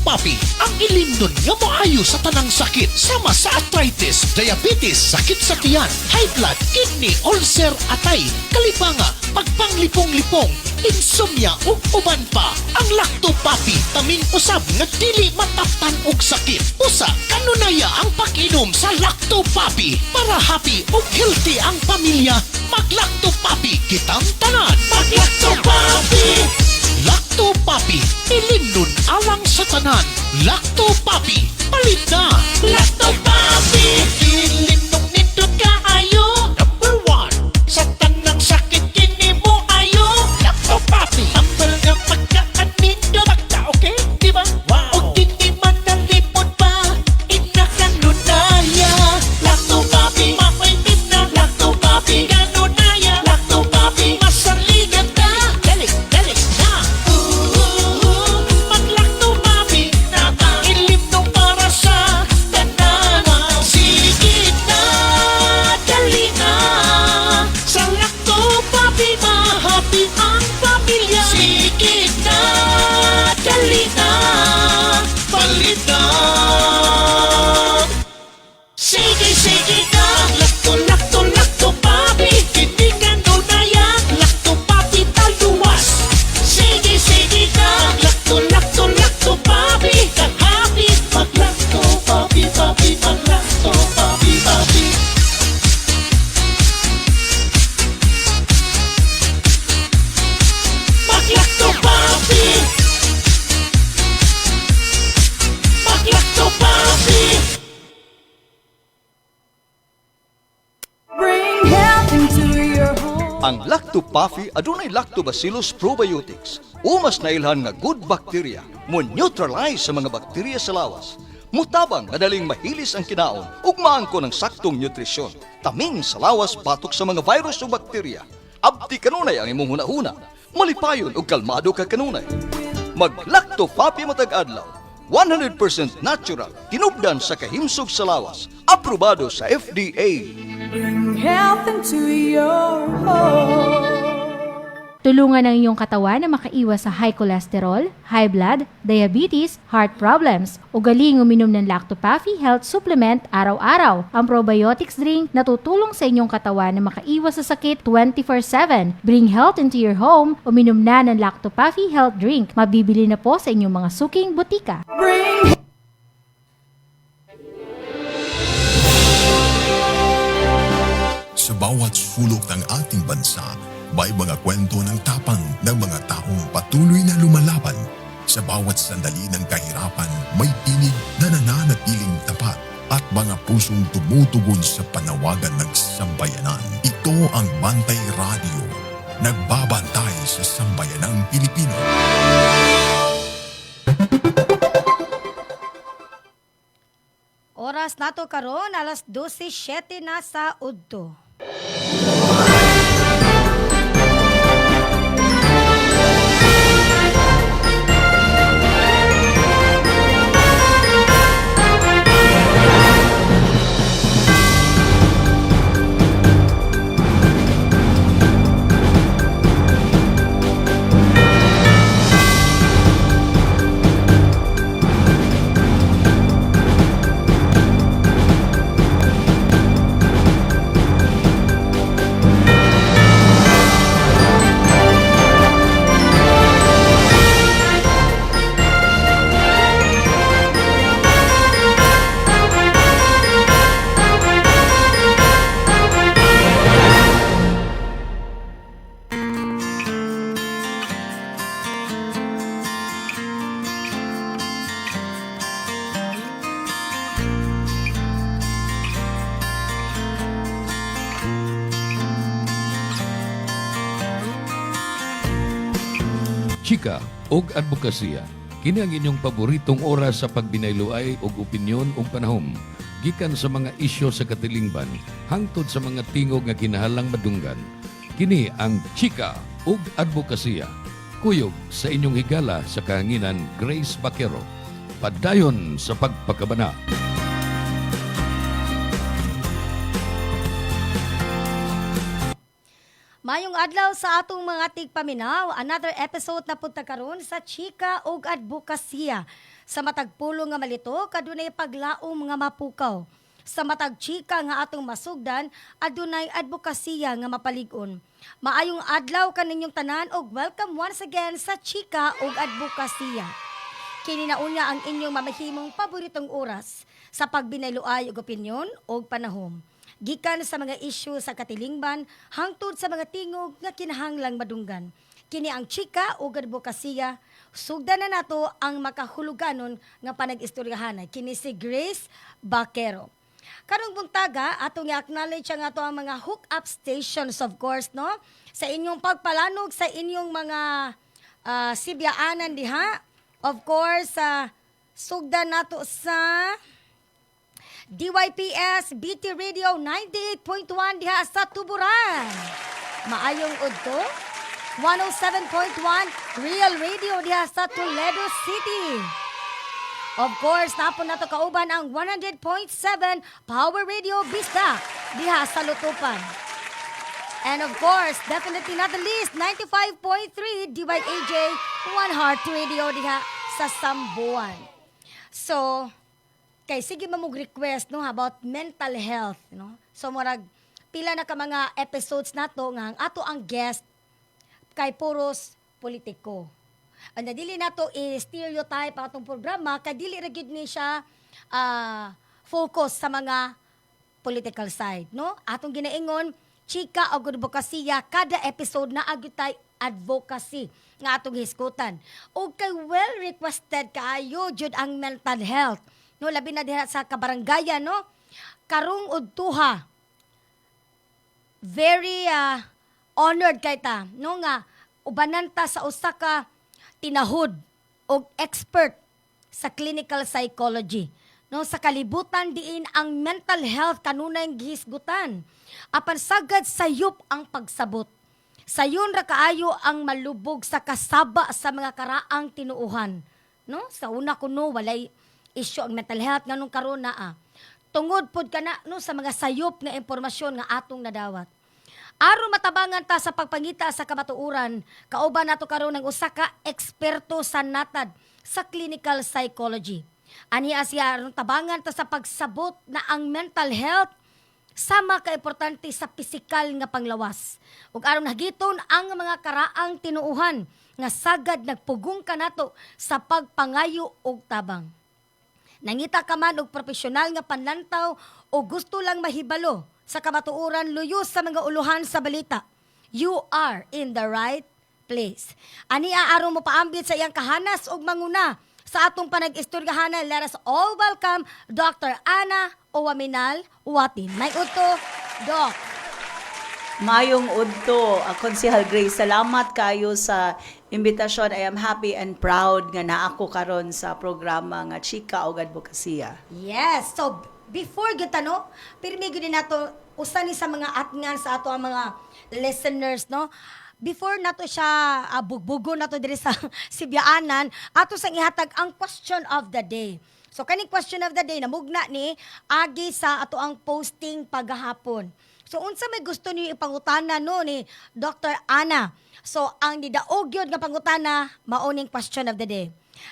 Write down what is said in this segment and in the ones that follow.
Lactopapi ang ilimnon nga maayo sa tanang sakit sama sa arthritis, diabetes, sakit sa tiyan, high blood, kidney, ulcer, atay, kalipanga, pagpanglipong-lipong, insomnia ug uban pa. Ang Lactopapi tamin usab nga dili mataptan og sakit. Usa kanunaya ang pag-inom sa Lactopapi para happy ug healthy ang pamilya. Mag-Lactopapi kitang tanan. Mag-Lactopapi. Lactopapi, ilimnon alang sa tanan. Lactopapi, palit na. Lactopapi, ilimnon nindot kaayo. Number 1, sa tanang sakit kini mo ayo. Lactopapi, ambal nga pagkaan nindot. Pagka, okay? Diba? Wow. O kini man nalipod pa, inakanunaya. Lactopapi, mapaitim na. Lactopapi, kanunaya. Lactopapi, masaligan na. Dali na. Mag-Lactopapi na ilimnon para sa tanan. Sige na, dali na. Sa Lactopapi, mahappy ang pamilya. Sige na, dali na. Palit na. Sige na. Lactopapi. Hindi ka nunaya. Lactopapi taluwas. Sige na. Lactopapi. Kang-happy. Mag-Lactopapi, papi. Mag-Lactopapi, papi. Mag-Lactopapi. Mag-Lactopapi. Bring health into your home. Ang Lactopafi adunay Lactobacillus probiotics. Umas na ilhan nga good bacteria mo neutralize sa mga bakterya sa lawas. Mutabang madaling mahilis ang kinaon ug maangko ng saktong nutrisyon. Tamin sa lawas batok sa mga virus o bakterya. Abdi kanunay ang imong hunahuna. Malipayon ug kalmado ka kanunay. Mag-Lactopapi matag adlaw. 100% natural, tinubdan sa kahimsog sa lawas. Aprobado sa FDA. Bring health into your home. Tulungan ang iyong katawan na makaiwas sa high cholesterol, high blood, diabetes, heart problems. Ugaling uminom ng Lactopapi Health Supplement araw-araw. Ang probiotics drink na tutulong sa inyong katawan na makaiwas sa sakit 24/7. Bring health into your home. Uminom na ng Lactopapi Health Drink. Mabibili na po sa inyong mga suking butika. Bring Sa bawat sulok ng ating bansa, may mga kwento ng tapang ng mga taong patuloy na lumalaban. Sa bawat sandali ng kahirapan, may tinig na nananatiling tapat at mga pusong tumutugon sa panawagan ng sambayanan. Ito ang Bantay Radio, nagbabantay sa sambayanang Pilipino. Oras nato karon alas 12:07 na sa udto. Chika og advokasya. Kini ang inyong paboritong oras sa pagbinayloay og opinyon ug panahom. Gikan sa mga isyu sa katilingban hangtod sa mga tingog nga kinahanglang madunggan. Kini ang Chika ug advokasya. Kuyog sa inyong higala sa kahanginan Grace Baquero. Padayon sa pagpakabana. Mayong adlaw sa atong mga tigpaminaw, another episode na punta karon sa Chika ug Advokasya. Sa matag pulo nga malito, kadunay paglaom nga mapukaw. Sa matag chika nga atong masugdan, adunay advokasya nga mapalig-on. Maayong adlaw kaninyong tanan ug welcome once again sa Chika ug Advokasya. Kini na unya ang inyong mamahimong paboritong oras sa pagbinayloay og opinyon ug panahom. Gikan sa mga isyu sa katilingban hangtod sa mga tingog nga kinahanglang madunggan. Kini ang Chika ug Advokasya. Sugdan na nato ang makahuluganon nga panag-istoryahanay. Kini si Grace Baquero. Karong buntaga, atong i-acknowledge ang ato ang mga hook-up stations, of course, no? Sa inyong pagpalanog, sa inyong mga sibyaanan diha. Of course, sugdan nato sa DYPS BT Radio 98.1 diha sa Tuburan. Maayong udto. 107.1 Real Radio diha sa Toledo City. Of course, napon nato kauban ang 100.7 Power Radio Vista diha sa Lutupan. And of course, definitely not the least, 95.3 DYAJ One Heart Radio diha sa Sambuan. So, kay sige mamug request no about mental health, no. So murag pila na ka mga episodes nato nga ang ato ang guest kay puros politiko. Ang dili nato i-stereotype ang atong programa kay dili ra gyud ni siya focus sa mga political side, no? Atong ginaingon Chika ug Advokasya, kada episode na agyutay advocacy nga atong hisgutan. Og kay well requested kaayo jud ang mental health, no, labi na diha sa kabarangayan, no? Karong udtuha very honored kay ta, no, nga ubanan ta sa usa ka tinahod o expert sa clinical psychology, no, sa kalibutan diin ang mental health kanunay gihisgutan apan sagad sayop ang pagsabot. Sayon ra kaayo ang malubog sa kasaba sa mga karaang tinuuhan, no? Sa una kuno walay issue ang mental health nganong karon na tungod pod kana no sa mga sayop nga impormasyon nga atong nadawat. Aron matabangan ta sa pagpangita sa kamatuoran, kauban nato karon ng usa ka eksperto sa natad sa clinical psychology. Aniya siya aron tabangan ta sa pagsabot na ang mental health sama ka importante sa pisikal nga panglawas. Ug aron hagiton ang mga karaang tinuuhan nga sagad nagpugong kanato sa pagpangayo og tabang. Nangita ka man og profesional nga panlantaw o gusto lang mahibalo sa kamatuoran luyos sa mga uluhan sa balita, you are in the right place. Ani aron mo paambit sa iyang kahanas ug manguna sa atong panag-istoryahanan. Let us all welcome Dr. Ana Owaminal Uwatin. May udto, Doc. Mayong udto, Konsehal Grace, salamat kayo sa imbitasyon. I am happy and proud nga naa ako karon sa programa nga Chika ug Advokasya. Yes, so before kita no, pirmi gyud nato usa ni sa mga atngan sa ato ang mga listeners, no. Before nato siya bugbugo nato diri sa sibyaanan, ato sang ihatag ang question of the day. So kaning question of the day namugna ni agi sa ato ang posting paghahapon. So unsa may gusto niyo ipangutana no ni Dr. Ana? So ang nidaog gyud nga pangutana mao ning question of the day.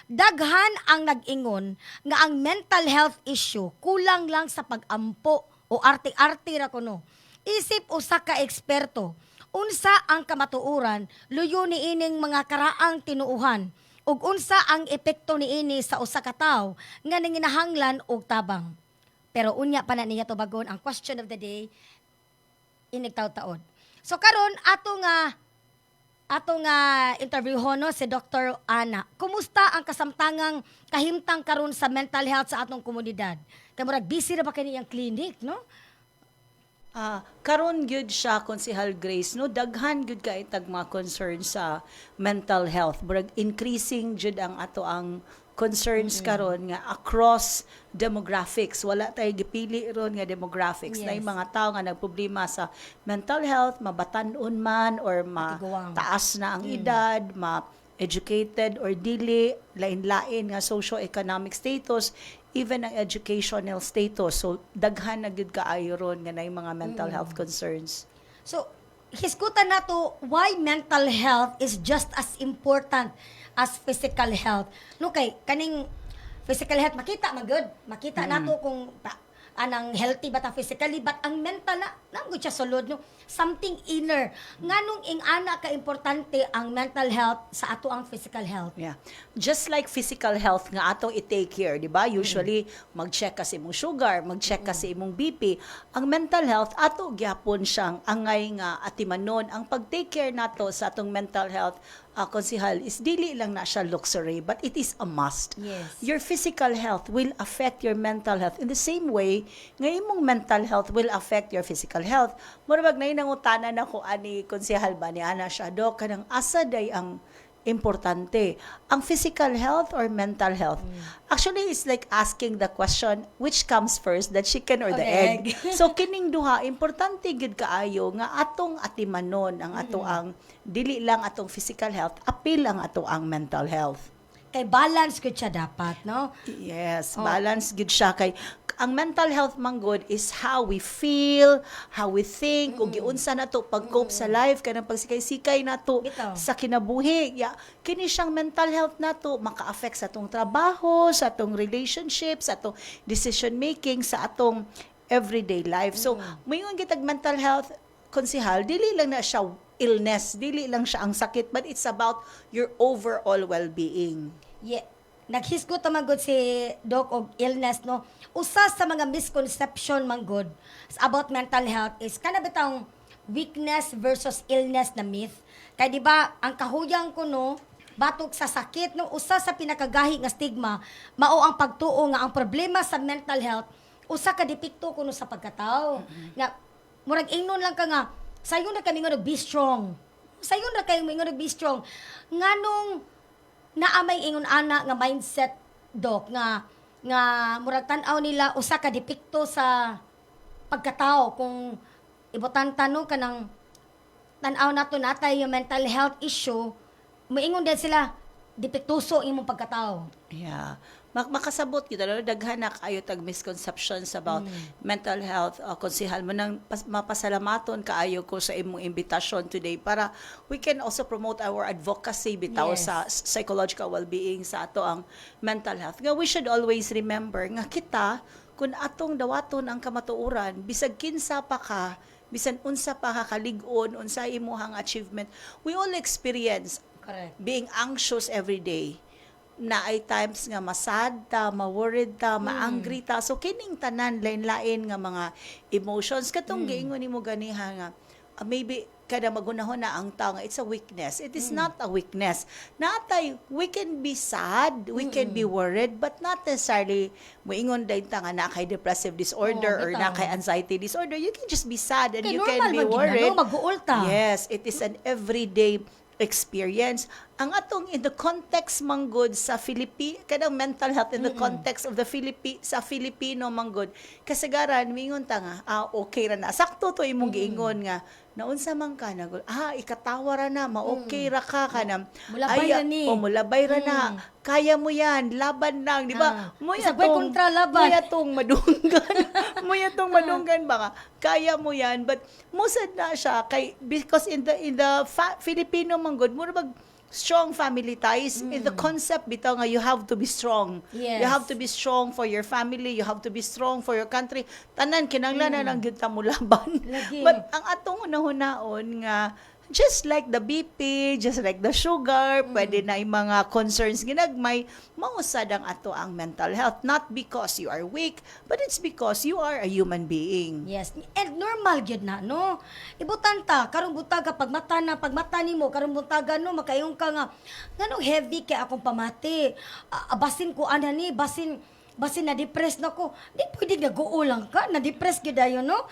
Daghan ang nag-ingon nga ang mental health issue kulang lang sa pag-ampo o arte-arte ra kuno. Isip usa ka eksperto, unsa ang kamatuoran luyo ni ining mga karaang tinuuhan ug unsa ang epekto niini sa usa ka tawo nga nanginahanglan og tabang. Pero unya pa na niya to bagon ang question of the day inig taud-taod. So karon atong interview hono si Dr. Ana. Kumusta ang kasamtangang kahimtang karon sa mental health sa atong komunidad? Kay murag busy ra ba kani ang clinic, no? Karon gyud siya, Konsehal Grace, no, daghan gyud kay tag mga concern sa mental health. Murag increasing gyud ang ato ang concerns karon nga across demographics. Wala tay gipili ron nga demographics. Yes. Na mga tao nga nagproblema sa mental health, mabatan-on man or Matiguang. taas na ang edad, ma-educated or dili, lain-lain nga socio-economic status, even ang educational status. So daghan na gyud kaayo ron nga nay mga mental health concerns. So hisgutan nato why mental health is just as important as physical health. No kay kaning physical health makita magud. Makita nato kung anang healthy ba ta physically, but ang mental na nanggo siya sulod no, something inner nganong ing ana ka importante ang mental health sa ato ang physical health. Yeah. Just like physical health nga atong i-take care, di ba? Usually, mag-check ka sa imong sugar, mag-check ka sa imong BP. Ang mental health, ato gyapon siyang angay nga atimanon. Ang pag-take care nato sa atong mental health, konsihal, is dili lang na siya luxury, but it is a must. Yes. Your physical health will affect your mental health in the same way nga imong mental health will affect your physical health. Murag na nangutanan ako ani konsihal ba ni ana siya, Dok, kanang asa day ang importante, ang physical health or mental health? Actually, it's like asking the question, which comes first, the chicken or the egg? So, kining duha, importante gid kaayo nga atong atimanon ang ato ang, dili lang atong physical health, apil ang ato ang mental health. Kay balance gud siya dapat, no? Yes, balance gid siya kay ang mental health man good is how we feel, how we think, ug giunsa nato pag-cope sa life kanang pagsikay-sikay nato Bitaw. sa kinabuhi. Kini siyang mental health nato maka-affect sa atong trabaho, sa atong relationship, sa atong decision making, sa atong everyday life. So, mayon gitag mental health konsihal, dili lang na siya illness, dili lang siya ang sakit, but it's about your overall well-being. Yeah. Naghisgot naman good si Doc og illness, no? Usa sa mga misconception man good about mental health is kana bitang weakness versus illness na myth. Kay di ba ang kahuyang ko no, batok sa sakit no, usa sa pinakagahi nga stigma mao ang pagtuo nga ang problema sa mental health usa ka depekto kuno sa pagkatao. Nga murag ingnon lang ka nga sayon na kami nga be strong. Sayon na kayo nga be strong. Nganong naamay ingon ana nga mindset, Doc, nga murag tan-aw nila usa ka depekto sa pagkatao kung ibutan tanong kanang tan-aw nato natay yung mental health issue, moingon din sila depektuso imong pagkatao. Yeah. Makasabot kita no, daghan na kayo tag misconceptions about mental health. Konsihal mo nang mapasalamaton kaayo ko sa imong invitation today para we can also promote our advocacy bitaw Yes. sa psychological well-being sa ato ang mental health. Nga we should always remember nga kita kun atong dawaton ang kamatuoran bisag kinsa pa ka, bisan unsa pa ka kalig-on, unsa imong achievement, we all experience Correct. being anxious every day. Na ay times nga masad ta, ma-worried ta, ma-angry ta. So kining tanan lain-lain nga mga emotions katong giingon nimo ganiha nga maybe kada magunahon na ang tao nga it's a weakness. It is not a weakness. Natay we can be sad, we can be worried, but not necessarily moingon dayon ta nga na kay depressive disorder or na bitaw. kay anxiety disorder. You can just be sad and Kay you normal can be man gid na, worried. no? Mag-uol ta. Yes, it is an everyday experience. Ang atong in the context manggod sa kadang mental health in the context of the sa Filipino manggod kasagaran mingon ta nga okay ra na sakto to imong giingon nga naunsa man ka na ikatawa ra na ma-okay ra ka kanam Mulabay ra ni. mulabay ra na kaya mo yan laban lang di ba mo Sabay kontra laban. mo yatong madunggan mo yatong madunggan baka kaya mo yan but musad na siya kay because in the Filipino manggod mo bag strong family ties in the concept bitaw nga you have to be strong. Yes. You have to be strong for your family, you have to be strong for your country. Tanan kinahanglan na lang gyud ta mo laban. Lagi. But ang atong unahon nga just like the BP, just like the sugar, pwede na yung mga concerns ginagmay, mausad ang ato ang mental health. Not because you are weak, but it's because you are a human being. Yes, and normal gyud na no. Ibutan ta karong butaga pagmata nimo karong butaga no makayong ka nga nganong heavy kay akong pamati. Basin ko ana ni basin na depressed na ko. Di pwede nag-uulang ka, na depressed gyud ayo no.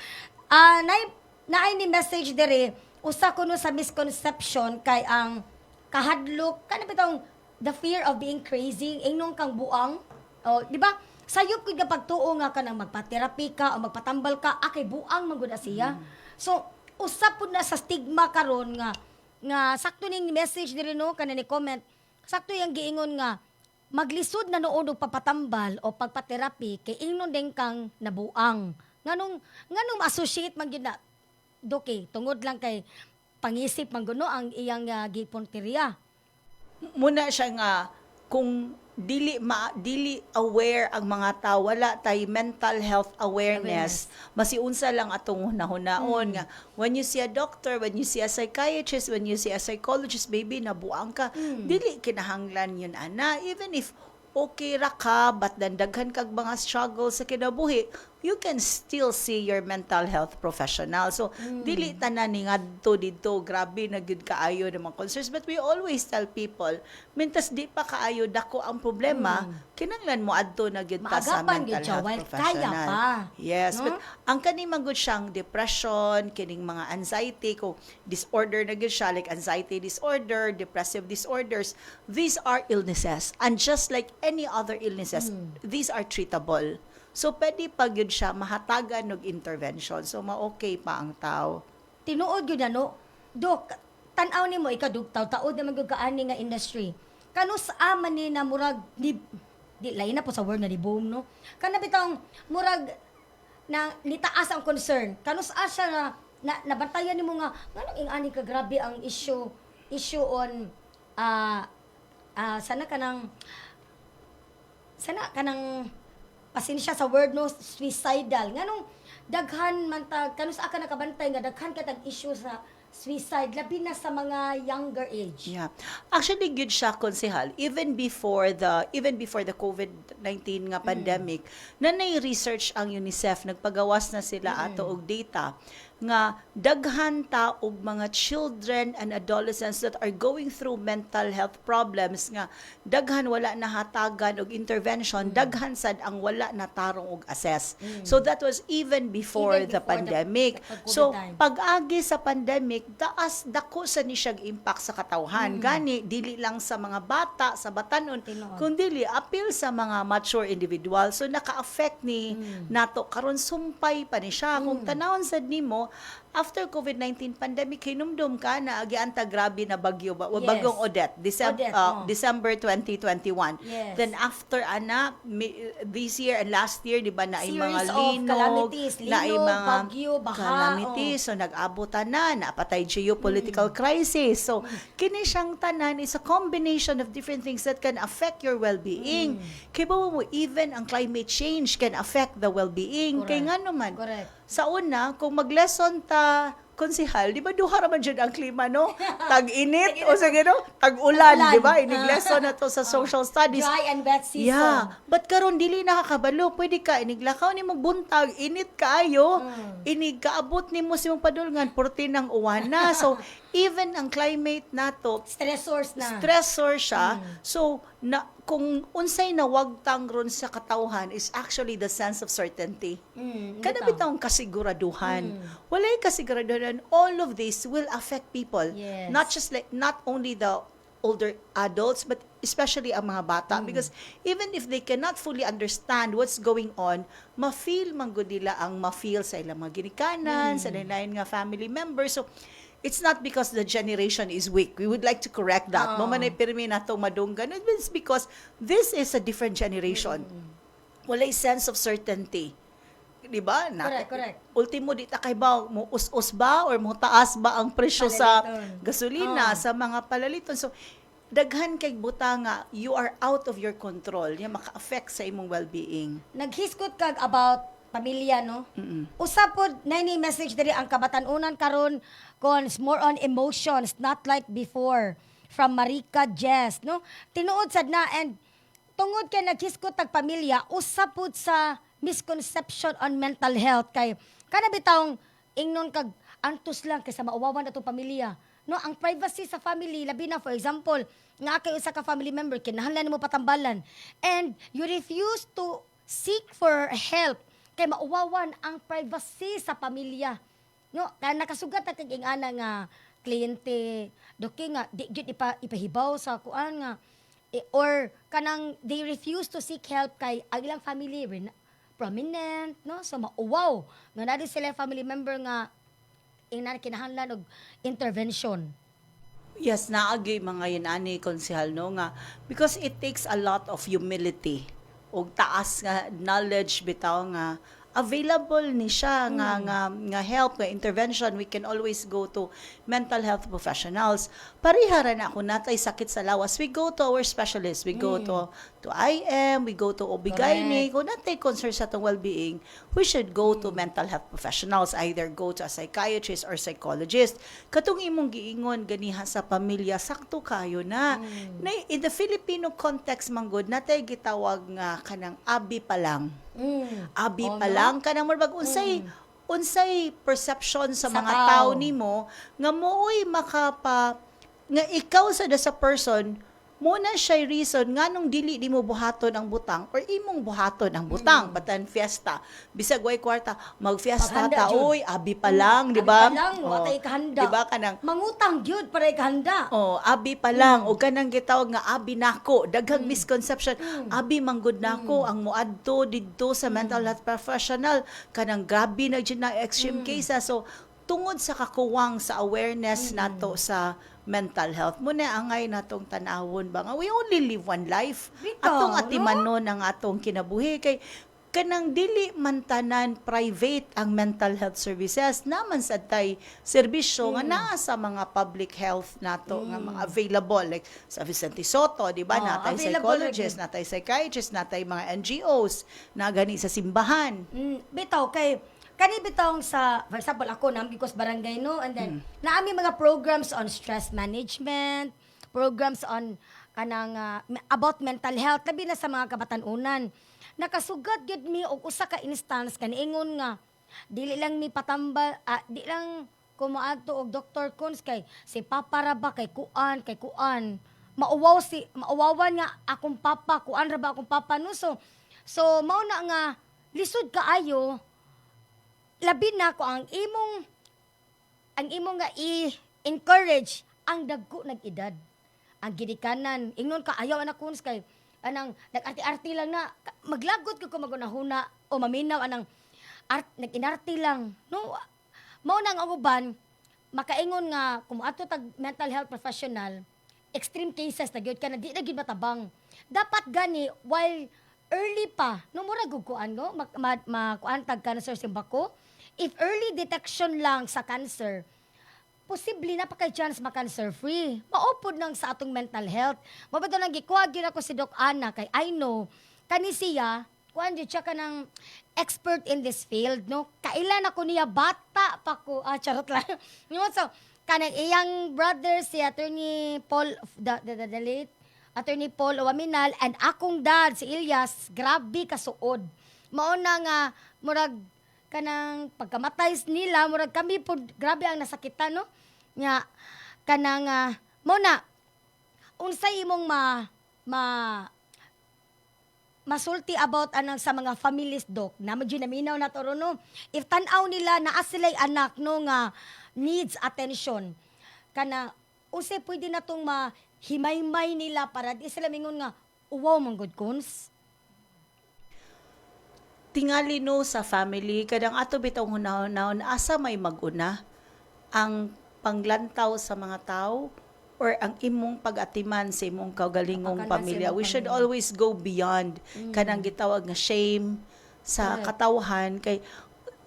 Naay ni message dere usa kuno sa misconception kay ang kahadlok kana bitong the fear of being crazy ingnon kang buang. Oh, di ba? Sayop gud kapag tuo nga ka nang magpa-therapy ka o magpatambal ka, akay buang man gud siya. So, usap pud na sa stigma karon nga sakto ning message diri no kana ni comment. Sakto yang giingon nga maglisod na noon og papatambal o pagpa-therapy kay ingnon din kang nabuang. Nganong ma-associate man gyud na Doki, tungod lang kay pangisip mangguno ang iyang gipunteriya. Muna siya nga kung dili aware ang mga tao, wala tay mental health awareness. Masiunsa lang atong hunahunaon nga when you see a doctor, when you see a psychiatrist, when you see a psychologist, baby nabuang ka, dili kinahanglan yun ana, even if okay ra ka but then daghan kag mga struggles sa kinabuhi, you can still see your mental health professional. So, dili tanan ni ngadto dito, grabe na gud kaayo ng mga concerns. But we always tell people, mintas di pa kaayo dako ang problema, kinanglan mo adto na gud ta sa Maagapan mental gyud siya, health while professional. kaya pa. Yes, No? but ang kani magud siyang depression, kining mga anxiety, ko disorder na gud siya, like anxiety disorder, depressive disorders, these are illnesses. And just like any other illnesses, these are treatable. So, pwede pa yun siya mahatagan ng intervention. So, ma-okay pa ang tao. Tinuod yun ano, Dok, tanaw ni mo, ikadugtaw, taod naman yung kaani nga industry. Kano sa man ni na murag, di lain na po sa word na di boom, no? Kana bitang murag, na nitaas ang concern. Kano sa siya na nabantayan ni mo nga, nga ingani ka grabe ang issue on, sana kanang pasensya sa word no suicidal nganong daghan man tag kanus aka nakabantay nga daghan katag issue sa suicide labi na sa mga younger age. Yeah. Actually, good siya, konsehal. Even before the COVID-19 nga pandemic, na research ang UNICEF, nagpagawas na sila ato og data nga daghan ta og mga children and adolescents that are going through mental health problems nga daghan wala nahatagan og intervention, daghan sad ang wala natarong og assess. So that was even before the pandemic. So pag-agi sa pandemic, taas dako sa ni siyang impact sa katawhan. Gani dili lang sa mga bata, sa batanon, kundi appeal sa mga mature individual. So naka-affect ni nato karon sumpay pa ni siya. Kung tanawon sad nimo after COVID-19 pandemic, hinumdum ka na agianta grabe na bagyo ba? Yes. Bagyong Odette, December 2021. Yes. Then after this year and last year, di ba, na ay mga Series of linog, calamities, na ay linog, mga bagyo, baha, calamities. So nag-abutan na, napatay geopolitical crisis. So kini siyang tanan is a combination of different things that can affect your well-being. Kaya ba mo, even ang climate change can affect the well-being. Kaya nga naman, Correct. sa una, kung mag-lesson ta, konsehal, di ba duha raman dyan ang klima, no? Tag-init, o sige, no? Tag-ulan, di ba? Inig-lesson na to sa social studies. Dry and wet season. Yeah. But karon dili nakakabalo. Pwede ka, iniglakaw ni mong buntag, init kaayo, inig kaabot ni mo si mong padulngan, porti ng uwan na. So, even ang climate nato, Stressors na. stressor siya. So, kung unsay nawagtang ron sa katawhan is actually the sense of certainty. Kada bitong kasiguraduhan. Walay kasiguraduhan. All of this will affect people. Yes. Not only the older adults, but especially ang mga bata. Because even if they cannot fully understand what's going on, ma-feel man gud nila ang ma-feel sa ilang mga ginikanan, sa lain nga family members. So, it's not because the generation is weak. We would like to correct that. Mamanay pirmi na itong madunggan. It's because this is a different generation. Walay sense of certainty. Diba? Correct. Ultimo, di ta kay ba, mo us-us ba or mo taas ba ang presyo sa Palaliton. gasolina, sa mga palaliton. So, daghan kay buta nga, you are out of your control. Yan maka-affect sa imong well-being. Naghiskot kag about pamilya, no? Usa pod na ni message diri ang kabatan-unan karon kon more on emotions, not like before. From Marika Jess, no? Tinuod sad na and tungod kay naghiskot tag pamilya, usa pod sa misconception on mental health kay kana bitawng ingnon kag antos lang kaysa mauwawan ato pamilya. No, ang privacy sa family labi na for example, nga kay usa ka family member kinahanglan nimo patambalan and you refuse to seek for help kay mauwawan ang privacy sa pamilya. No, kaya nakasugat na kag ana nga kliyente doki nga di gyud ipahibaw sa kuan nga or kanang they refuse to seek help kay ang ilang family prominent, no? So mauwaw nga nadi sila family member nga kinahanglan og intervention. Yes, naagi mga yunani konsehal no nga because it takes a lot of humility og taas nga knowledge bitaw nga available ni siya nga help, nga intervention. We can always go to mental health professionals. Parihara na ako natay sakit sa lawas, we go to our specialists. We go to IM, we go to OB-GYN. Kung natay concern sa atong well-being, we should go to mental health professionals, either go to a psychiatrist or psychologist. Katong imong giingon ganiha sa pamilya, sakto kayo na. In the Filipino context manggod, natay gitawag nga kanang abi pa lang. Abi pa lang kanang murag unsay perception sa mga tao nimo nga mooy makapa nga ikaw sa person muna siya reason nga nung dili di mo buhaton ang butang or imong buhaton ang butang batan fiesta bisag way kwarta magfiesta Paghanda, ta Jud. oy abi pa lang di ba? Abi pa lang, watay kahanda. Di ba kanang Mangutang gyud para ikahanda. abi pa lang o kanang gitawag nga abi nako daghang misconception abi manggod nako ang moadto didto sa mental health professional kanang grabe na gyud na extreme cases. So tungod sa kakuwang sa awareness nato sa mental health mo na angay natong tanawon ba nga we only live one life. Bitaw, Atong no? atimanon ang atong kinabuhi kay kanang dili man tanan private ang mental health services naman sa tay serbisyo nga naa sa mga public health nato nga mga available like sa Vicente Soto di ba natay available psychologist natay psychiatrist natay mga NGOs na gani sa simbahan. Bitaw kay kani bitong sa, for example, ako na because barangay, no? And then, naami mga programs on stress management, programs on kanang about mental health, labi na sa mga kabatanunan. Nakasugad gyud mi og usa ka instance kaniingon nga dili lang mi patambal, di lang kumaadto og Dr. Kunz kay si Papa ra ba kay kuan. Mauwawan nga akong papa, kuan ra ba akong papa no. So mao na nga lisod kaayo labi na ko ang imong nga i-encourage ang dagko nag-edad. Ang gidikanan, ingnon ka ayaw anak kuns kay anang nag-arti-arti lang na maglagot ko magunahuna o maminaw anang nag-inarti lang. No, mao nang ang uban makaingon nga kung ato tag mental health professional, extreme cases na gyud ka na di na gyud matabang. Dapat gani while early pa, no mura guguan no, makuan tag cancer simbako. If early detection lang sa cancer, posible na pa kay chance ma-cancer free. Maupod nang sa atong mental health. Mabato nang gikuha gyud ako si Doc Ana kay I know kani siya kuan gyud siya kanang expert in this field no. Kailan ako niya bata pa ko charot lang. So kanang iyang brother si Attorney Paul the late Attorney Paul Owaminal and akong dad si Ilyas grabe kasuod. Mao na nga murag kanang pagkamatay nila murag kami pod grabe ang nasakitan no nya kanang mo na unsay imong masulti about anang sa mga families doc na medyo naminaw na to no if tan-aw nila naa sila'y anak no nga needs attention kana unsay pwede natong mahimaymay nila para di sila mingon nga wow man good cons. Tingali no sa family, kadang ato bitong hunahon asa may maguna ang panglantaw sa mga tao or ang imong pag-atiman sa imong kaugalingong pamilya. We should always go beyond kanang gitawag nga shame sa katawhan kay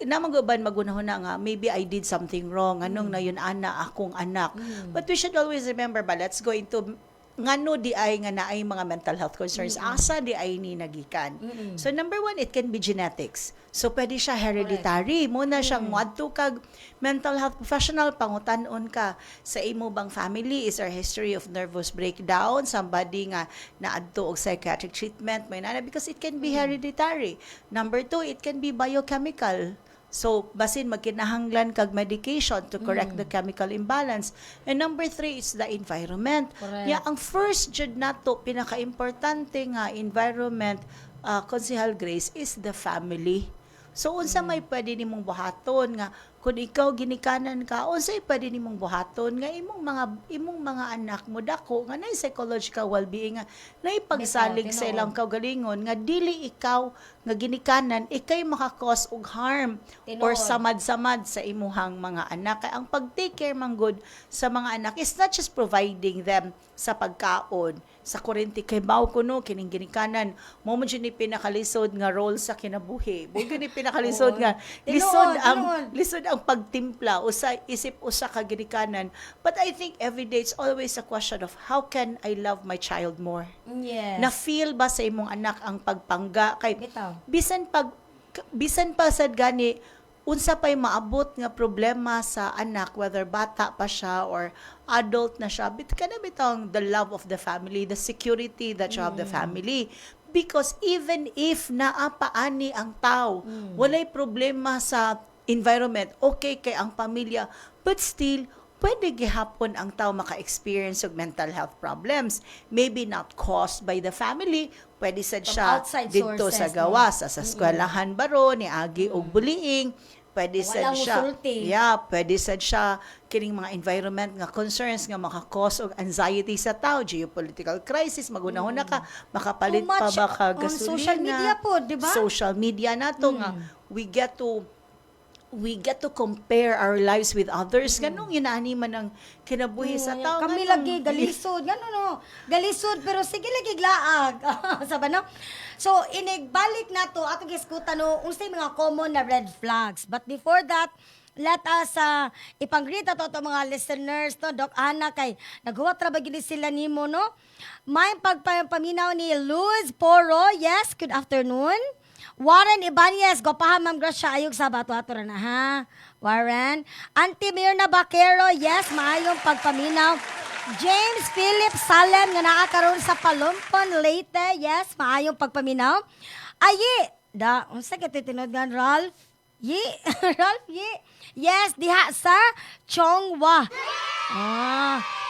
namang magunahon na nga maybe I did something wrong anong na yun akong anak. But we should always remember ba let's go into ngano di ay nga naay mga mental health concerns asa di ay ni nagikan. So number one, it can be genetics. So pwede siya hereditary mo na siyang moadto kag mental health professional pangutan-on ka sa imo bang family is there history of nervous breakdown, somebody nga naadto og psychiatric treatment may nana because it can be hereditary. Number two, it can be biochemical. So, basin magkinahanglan kag medication to correct the chemical imbalance. And number three is the environment. Yeah, ang first jud nato pinaka-importante nga environment, Konsehal Grace, is the family. So, unsa may pwede nimong buhaton nga kung ikaw ginikanan ka, unsay pwede nimong buhaton nga imong mga anak mo dako nga nay psychological well-being nga nay pagsalig sa ilang kaugalingon nga dili ikaw nga ginikanan ikay makakos og harm or Tinuod. samad-samad sa imuhang mga anak. Kaya ang pag-take care man good sa mga anak is not just providing them sa pagkaon, sa kurente kay mao kuno kining ginikanan mo man ni pinakalisod nga role sa kinabuhi. Mo ni pinakalisod nga lisod ang pagtimpla usa isip usa ka ginikanan. But I think every day it's always a question of how can I love my child more? Yes. Na feel ba sa imong anak ang pagpangga kay Bitaw. bisan pa sad gani unsa pay maabot nga problema sa anak whether bata pa siya or adult na siya kana bitong the love of the family, the security that you have the family, because even if naapaani ang tao walay problema sa environment, okay kay ang pamilya, but still pwede gihapon ang tao maka-experience og mental health problems. Maybe not caused by the family, pwede sad From siya outside dito sources, sa gawas, sa eskwelahan baro, ni agi og bullying, pwede sad Walang siya. usulti. Yeah, pwede sad siya kining mga environment nga concerns nga maka-cause og anxiety sa tao, geopolitical crisis, magunahon na ka, makapalit Too pa much ba ka on gasolina. social media po, di ba? Social media nato nga we get to compare our lives with others. Ganong yunani man ang kinabuhi sa tao. Kami ganong- lagi galisod, gano no. Galisod pero sige lagi glaag. Saba no? So inigbalik na to atong iskutan no unsay mga common na red flags. But before that, let us ipang-greet ato mga listeners no, Doc Ana kay naghuwat ra ba gid sila nimo no. May pagpaminaw ni Luz Poro. Yes, good afternoon. Warren Ibanez, gopaha Ma'am Gracia, ayog sa bato-ato na ha. Warren. Auntie Mirna Baquero, yes, maayong pagpaminaw. James Philip Salem, nga naakaroon sa Palumpon, Leyte, yes, maayong pagpaminaw. Ayi, unsa kita tinod nga, Ralph? Yi, Ralph, yi. Yes, diha sa Chongwa.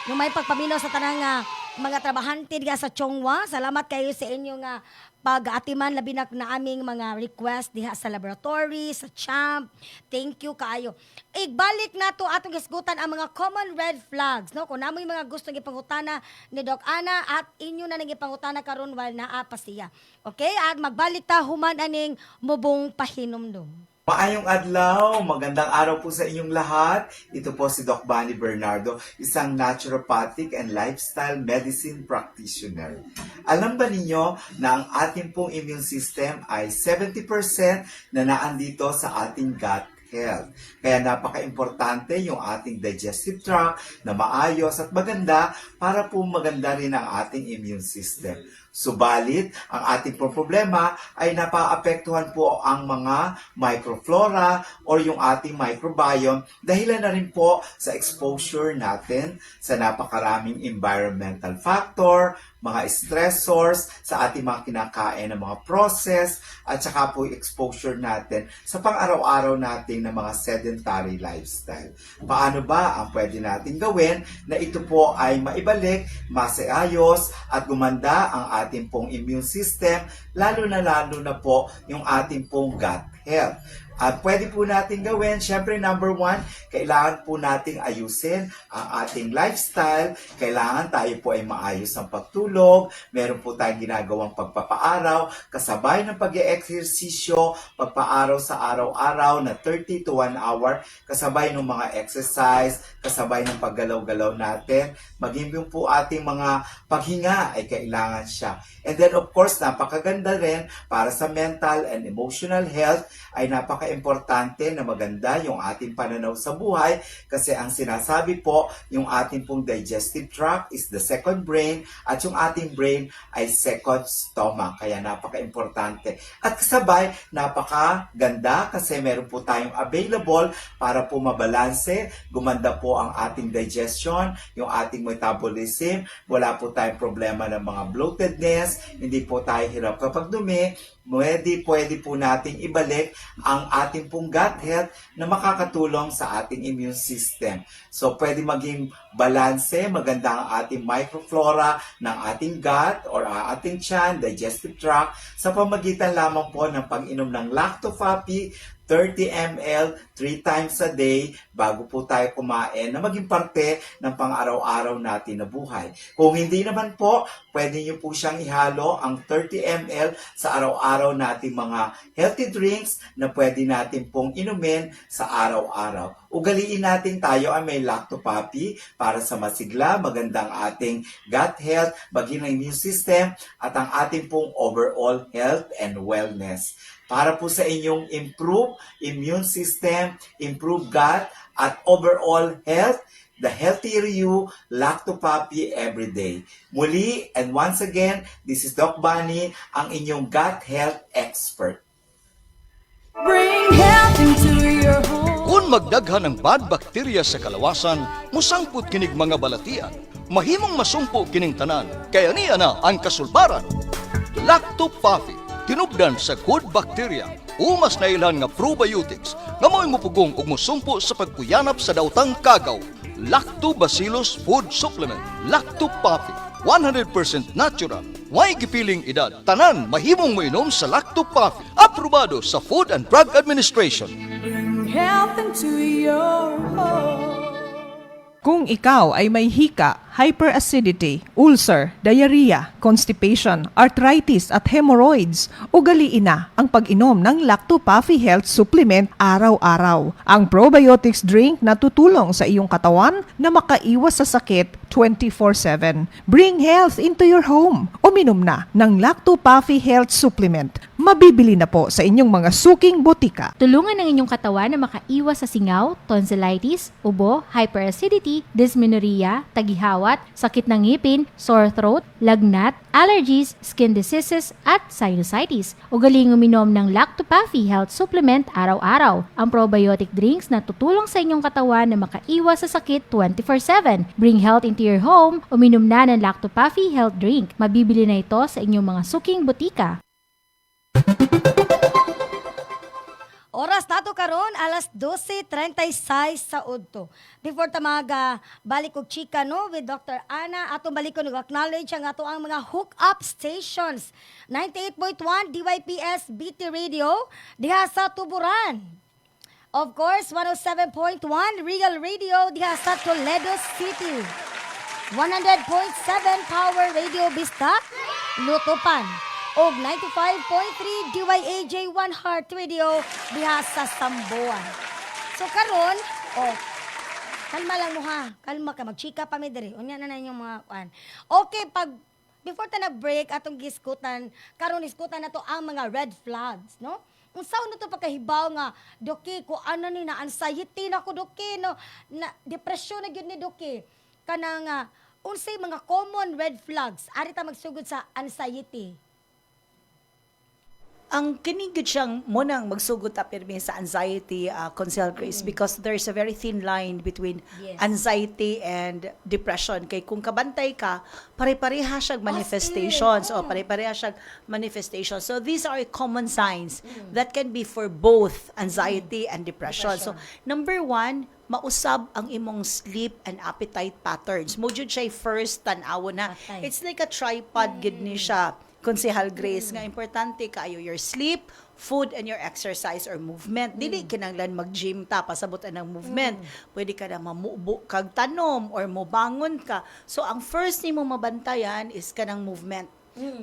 Yung may pagpaminaw sa tanang mga trabahante diha sa Chongwa. Salamat kayo sa inyo nga pag-atiman labi na aming mga request diha sa laboratory, sa CHAMP. Thank you kaayo. Igbalik na to atong hisgutan ang mga common red flags, no? Kung namoy mga gustong ipangutana ni Doc Ana at inyo na nang ipangutana karon while naa pa siya. Okay? At magbalik ta human aning mubong pahinumdum. Maayong adlaw, magandang araw po sa inyong lahat. Ito po si Doc Bani Bernardo, isang naturopathic and lifestyle medicine practitioner. Alam ba ninyo na ang ating pong immune system ay 70% na naandito sa ating gut health. Kaya napaka-importante yung ating digestive tract na maayos at maganda para po maganda rin ang ating immune system. Subalit, ang ating problema ay napaapektuhan po ang mga microflora or yung ating microbiome dahilan na rin po sa exposure natin sa napakaraming environmental factor, mga stressors sa ating mga kinakain ng mga process at saka po yung exposure natin sa pang-araw-araw nating na mga sedentary lifestyle. Paano ba ang pwede natin gawin na ito po ay maibalik, masaayos at gumanda ang ating pong immune system, lalo na po yung ating pong gut health. At pwede po natin gawin, syempre number 1, kailangan po nating ayusin ang ating lifestyle. Kailangan tayo po ay maayos ang pagtulog. Meron po tayong ginagawang pagpapaaraw, kasabay ng pag-eeksesisyo, pagpaaraw sa araw-araw na 30 to 1 hour, kasabay ng mga exercise, kasabay ng paggalaw-galaw natin. Maging yung po ating mga paghinga ay kailangan siya. And then of course, napakaganda rin para sa mental and emotional health ay napaka-importante na maganda yung ating pananaw sa buhay kasi ang sinasabi po, yung ating pong digestive tract is the second brain at yung ating brain ay second stomach. Kaya napaka-importante. At kasabay, napakaganda kasi meron po tayong available para po mabalanse, gumanda po ang ating digestion, yung ating metabolism, wala po tayong problema ng mga bloatedness, hindi po tayo hirap kapag dumi, pwede po nating ibalik ang ating pong gut health na makakatulong sa ating immune system. So, pwede maging balanse, maganda ang ating microflora ng ating gut or ating tiyan, digestive tract, sa pamagitan lamang po ng pag-inom ng lactofapy 30 ml 3 times a day bago po tayo kumain na maging parte ng pang-araw-araw natin na buhay. Kung hindi naman po, pwede nyo po siyang ihalo ang 30 ml sa araw-araw nating mga healthy drinks na pwede natin pong inumin sa araw-araw. Ugaliin natin tayo ay may lactopapy para sa masigla, magandang ating gut health, maging ang immune system at ang ating pong overall health and wellness. Para po sa inyong improve immune system, improve gut, at overall health, the healthier you, Lactopapy every day. Muli, and once again, this is Doc Bunny, ang inyong gut health expert. Bring health into your home. Kung magdaghan ang bad bacteria sa kalawasan, musangput kinig mga balatian. Mahimong masumpo kining tanan, kaya niya na ang kasulbaran. Lactopapy, tinubdan sa good bacteria, umas na ilan nga probiotics, nga mo'y mupugong ug musumpo sa pagkuyanap sa daotang kagaw. Lactobacillus Food Supplement, Lactopapy, 100% natural, way gipiling edad. Tanan mahimong moinom sa Lactopapy, aprobado sa Food and Drug Administration. Bring health into your home. Kung ikaw ay may hika, hyperacidity, ulcer, diarrhea, constipation, arthritis at hemorrhoids, ugaliin na ang pag-inom ng Lactopapy Health Supplement araw-araw. Ang probiotics drink na tutulong sa iyong katawan na makaiwas sa sakit 24/7. Bring health into your home. Uminom na ng Lactopapy Health Supplement. Mabibili na po sa inyong mga suking botika. Tulungan ng inyong katawan na makaiwas sa singaw, tonsillitis, ubo, hyperacidity, dysmenorrhea, tagihawat, sakit ng ngipin, sore throat, lagnat, allergies, skin diseases, at sinusitis. Ugaling uminom ng Lactopapy Health Supplement araw-araw. Ang probiotic drinks na tutulong sa inyong katawan na makaiwas sa sakit 24/7. Bring health into your home. Uminom na ng Lactopapy Health Drink. Mabibili na ito sa inyong mga suking botika. Oras nato karon alas 12:36 sa udto. Before tamaga balik og chika no with Dr. Ana, atong balik ko nag-acknowledge ang ato ang mga hook-up stations. 98.1 DYPS BT Radio diha sa Tuburan. Of course, 107.1 Real Radio diha sa Toledo City. 100.7 Power Radio Vista, Lutupan. Og 95.3 DYAJ One Heart Radio diha sa Samboan. So karon, kalma lang mo ha. Kalma ka, magchika pa mi diri. Unya na yung mga kuan. Okay, before ta nag-break atong giskutan, karon iskutan nato ang mga red flags, no? Unsa na to pagkahibaw nga doki ko ano ni na anxiety na ko doki no, na depression na gyud ni doki. Kanang unsay mga common red flags ari ta magsugod sa anxiety. Ang kinigid siyang munang magsugod apirmi sa anxiety, Consel Grace, because there's a very thin line between anxiety and depression. Kay kung kabantay ka, pare-pareha siyang manifestations o pare-pareha siyang manifestations. So these are common signs that can be for both anxiety and depression. So number 1, mausab ang imong sleep and appetite patterns. Mo jud siya first tan-awo na. It's like a tripod gid ni siya. Konsehal Grace, nga importante kaayo your sleep, food, and your exercise or movement. Dili kinanglan mag-gym ta, pasabot ang movement. Pwede ka na mamubo kag tanom or mobangon ka. So, ang first ni mo mabantayan is kanang movement.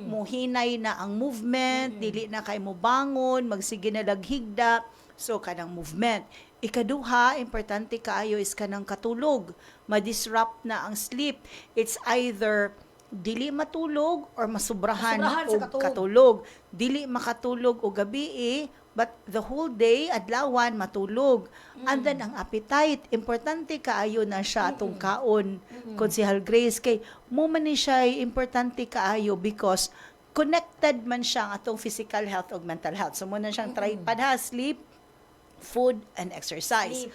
Muhinay na ang movement, dili na kay mo bangon, magsige na daghigda. So, kanang movement. Ikaduha, importante kaayo is kanang katulog. Ma-disrupt na ang sleep. It's either dili matulog or masubrahan og katulog. Dili makatulog o gabi but the whole day adlawan matulog. And then ang appetite, importante kaayo na siya atong kaon. Konsehal Grace, kay mo man ni siya importante kaayo because connected man siya ang atong physical health ug mental health. So mo na siyang tripod ha, sleep, food, and exercise.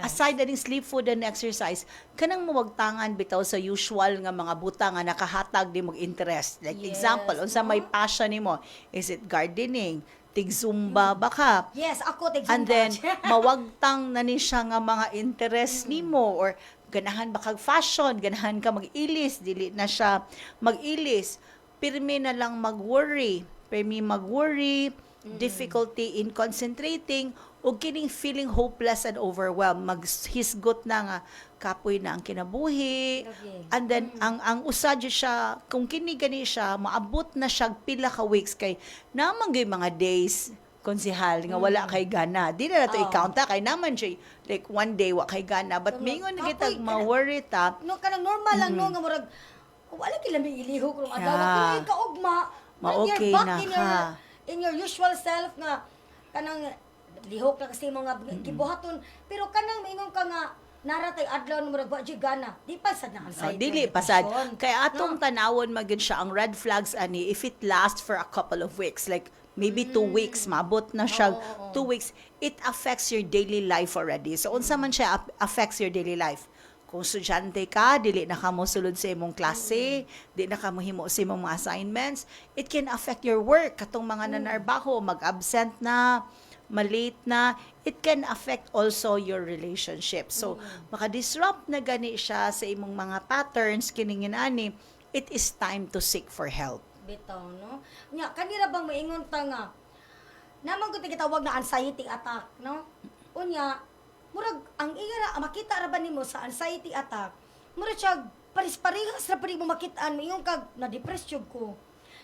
Aside na sleep, food, and exercise, kanang mawagtangan bitaw sa usual nga mga buta nga nakahatag di mag-interest. Like example, unsa may passion nimo? Is it gardening? Tig-zumba ba ka? Yes, ako tig-zumba. And then, mawagtang na ni siya nga mga interest nimo or ganahan ba kag fashion, ganahan ka mag-ilis, dili na siya mag-ilis. Pirmi na lang mag-worry. difficulty in concentrating, o kining feeling hopeless and overwhelmed, maghisgot na nga kapoy na ang kinabuhi. Okay. And then ang usa jud siya, kung kini gani siya maabot na siya pila ka weeks kay naman gyud mga days konsehal nga wala kay gana. Di na nato i-count kay naman siya like one day wa kay gana, but mingon na Kapoy, kitag ma-worry ta. No, kanang normal lang, no, nga murag, wala kila may ilihok ng adlaw. Yeah. Pero yung kaugma, Ma-okay you're back na in ka. your usual self nga, kanang lihok na kasi mga gibuhaton. Pero kanang maingon ka nga, naratay adlaw ng murag, wajay gana. Di pa sad na anxiety. Dili or pasad. depression. Kaya atong No. tanawon magid siya ang red flags ani if it lasts for a couple of weeks, like maybe 2 weeks, maabot na siya 2 weeks, it affects your daily life already. So unsa man siya affects your daily life? Kung estudyante ka, dili na ka mo sulod sa imong klase, di na ka mo himo sa imong mga assignments, it can affect your work. Katong mga nanarbaho, mag-absent na, malate na, it can affect also your relationship. So, maka-disrupt na gani siya sa imong mga patterns, kiningin ani, it is time to seek for help. Bitaw, no? Nya, kanira bang maingon ta nga, naman ko gitawag na anxiety attack, no? Unya, murag, ang ingara, makita ra ba nimo sa anxiety attack, murag siya, paris-parihas ra pa rin mo makitaan, maingon kag, na-depress yun ko.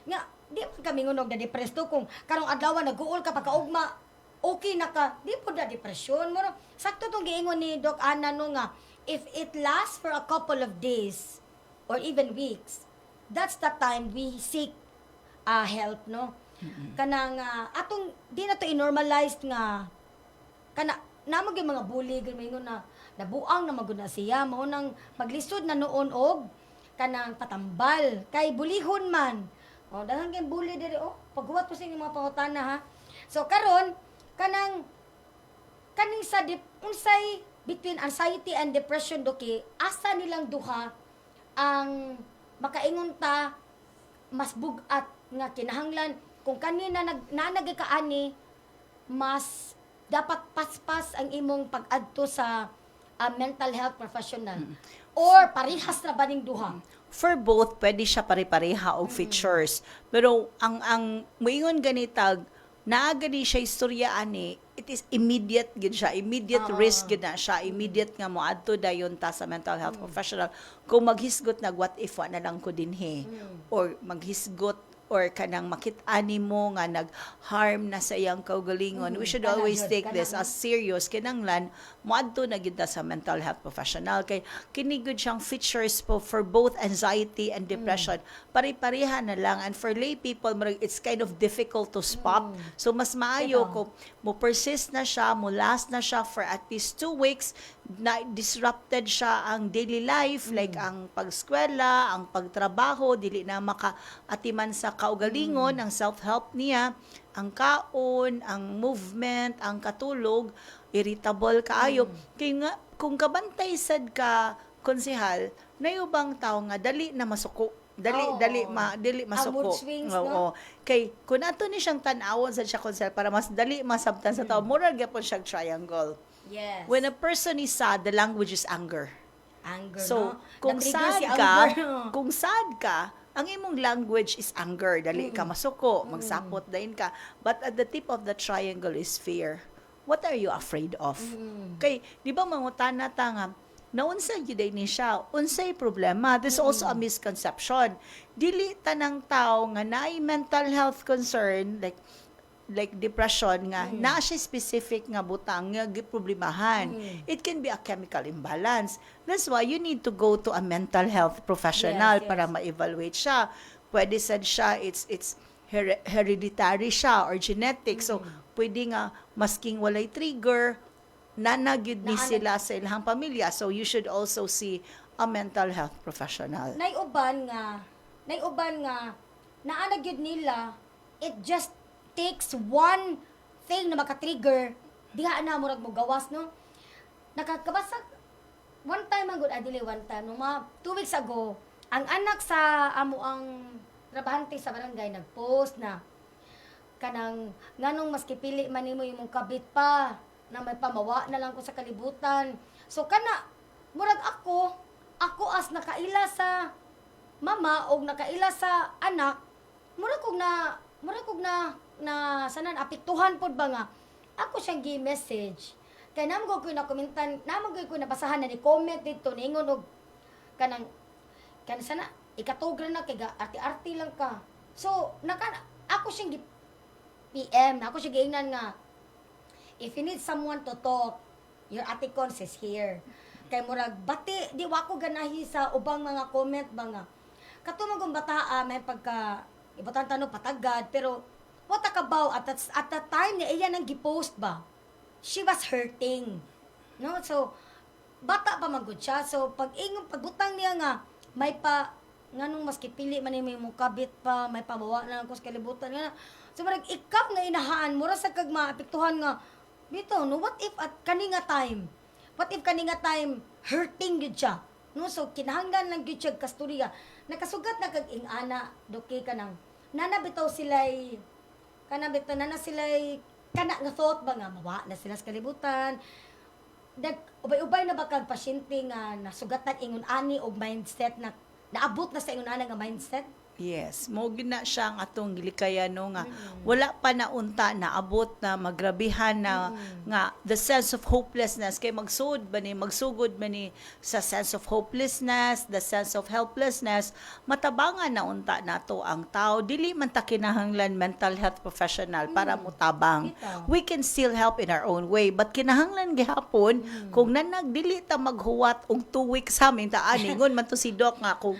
Nya, di man kami ngunog na-depress to, kung karong adlaw nag-uol ka pagkaugma, okay na ka, di po na depression. Murag, sakto tong giingon ni Doc Ana no nga, if it lasts for a couple of days, or even weeks, that's the time we seek help, no? Kanang atong di na to i-normalize nga kana namo gyud mga bully gyud mingon na nabuang na magud na siya mao nang maglisod na noon og kanang patambal kay bulihon man. Oh, dahang kay bully diri paghuwat po sa inyong mga pangutana ha. So karon kanang kaning sa unsay between anxiety and depression doki asa nilang duha ang makaingon ta mas bugat nga kinahanglan kung kanina nanagikaani mas dapat paspas ang imong pag-adto sa mental health professional or parihas na ba ning duha? For both, pwede siya pare-pareha og features. Pero ang moingon ganitag naaga di siya istorya ani, it is immediate gid siya, immediate risk gid na siya, immediate nga moadto dayon ta sa mental health professional. Kung maghisgot nag what if wa na lang ko dinhi or maghisgot or kanang makit-ani mo nga nag-harm na sa iyang kaugalingon, we should always take this as serious. Kinanglan, moadto na gid ta sa mental health professional. Kay kini gud siyang features po for both anxiety and depression. Pare-pareha na lang. And for lay people, it's kind of difficult to spot. So mas maayo kung mo persist na siya, mo last na siya for at least 2 weeks, na disrupted siya ang daily life, like ang pagskwela, ang pagtrabaho, dili na makaatiman sa kaugalingon, ang self-help niya, ang kaon, ang movement, ang katulog, irritable kaayo. Kaya nga, kung kabantay sad ka, konsehal, nayubang tao nga, dali na masuko. Dili masuko. mood swings, Oo. no? Kay, kung ato ni siyang tanawon sa siya konsehal, para mas dali masabtan sa tao, murag yapon siyang triangle. Yes. When a person is sad, the language is anger. Anger, So, no? kung Na-trigger sad si ka, anger, no? kung sad ka, ang imong language is anger. Dali ka masuko, magsapot dahin ka. But at the tip of the triangle is fear. What are you afraid of? Kay, di ba mangutana ta nga, naunsay gyud ni siya, unsay problema? There's also a misconception. Dili tanang tao nga naay mental health concern, like depression nga, na siya specific nga butang nga giproblemahan. It can be a chemical imbalance. That's why you need to go to a mental health professional Yes, yes. para ma-evaluate siya. Pwede sad siya, it's hereditary siya or genetic. So, pwede nga, masking walay trigger, nanagyud ni sila sa ilang pamilya. So, you should also see a mental health professional. Naiuban nga naana gyud nila, it just takes one thing na maka-trigger, diha na murag mo gawas, no? Nakakabasa, one time nung mga 2 weeks ago, ang anak sa amo ang trabahante sa barangay nagpost na kanang nganong maski pili man nimo imong kabit pa na may pamawa na lang ko sa kalibutan. So kana murag ako as nakaila sa mama o nakaila sa anak, murag kog na na sanan apektuhan pod ba nga ako siyang gi-message. Kay namo ko na komentan, namo ko na basahan na ni comment dito ningon og kanang sana ikatugra na kay arti-arti lang ka. So ako siyang PM, ako siya giingnan nga if you need someone to talk, your ate Cons is here. Kay murag bati di wa ko ganahi sa ubang mga comment ba nga katulong kong bataa may pagka ibutang tanong patagad pero what akabaw at the time niya iya nang gipost ba she was hurting, no? So bata pa magud siya, so pag ingong pagbutang niya nga may pa nganong maski pili man may mukabit pa may pabawa na lang ko sa kalibutan nga. So marag ikaw nga inahaan mura sa kag maapektuhan nga dito, no, what if at kaninga time hurting gyud siya, no? So kinahanglan lang gyud siya kasturya nakasugat na kag ingana doki kanang nanabitaw sila'y kana nga thought ba nga mawa na sila sa kalibutan. Ubay-ubay na ba kag pasyente nga nasugatan ingon ani og mindset na naabot na sa ingon ana nga mindset? Yes, mo gina siya ang atong gilikayan no nga wala pa na unta na abot na magrabihan na nga the sense of hopelessness kay magsugod ba ni sa sense of hopelessness, the sense of helplessness, matabangan na unta nato ang tao dili man ta kinahanglan mental health professional para mutabang. We can still help in our own way but kinahanglan gihapon kung nanagdili ta maghuwat og 2 weeks sa amin ta ani ngon man to si doc nga kung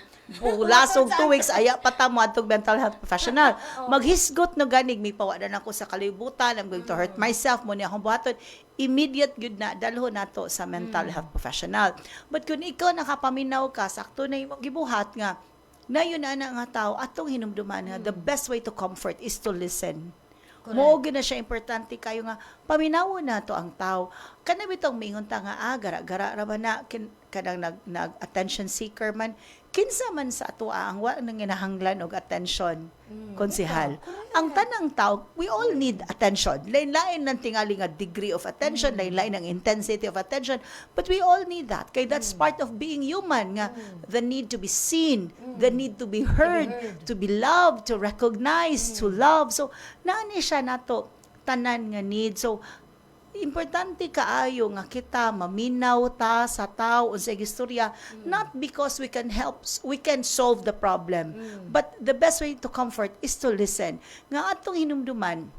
lasog 2 weeks aya patamo atong mental health professional maghisgot no ganig may pawadan ako sa kalibutan, I'm going to hurt myself mo ni akong buhaton, immediate good na dalho nato sa mental health professional. But kung ikaw nakapaminaw ka sakto na imong gibuhat nga nayon na nga tao atong hinumduman nga the best way to comfort is to listen. Mo na siya importante kayo nga paminawo na to ang tao. Kana bitong mingon ta nga gara-gara ra ba na kanang nag attention seeker man kinsa man sa ato ang wa nang ginahanglan og attention konsehal. Ang tanang tao, we all need attention. Lain-lain ng tingali nga degree of attention, lain-lain ng intensity of attention, but we all need that. Kay that's part of being human nga the need to be seen, the need to be heard, to be loved, to recognize, to love. So naani siya nato tanan nga need. So importante kaayo nga kita maminaw ta sa tao o sa istorya not because we can solve the problem but the best way to comfort is to listen nga atong hinumduman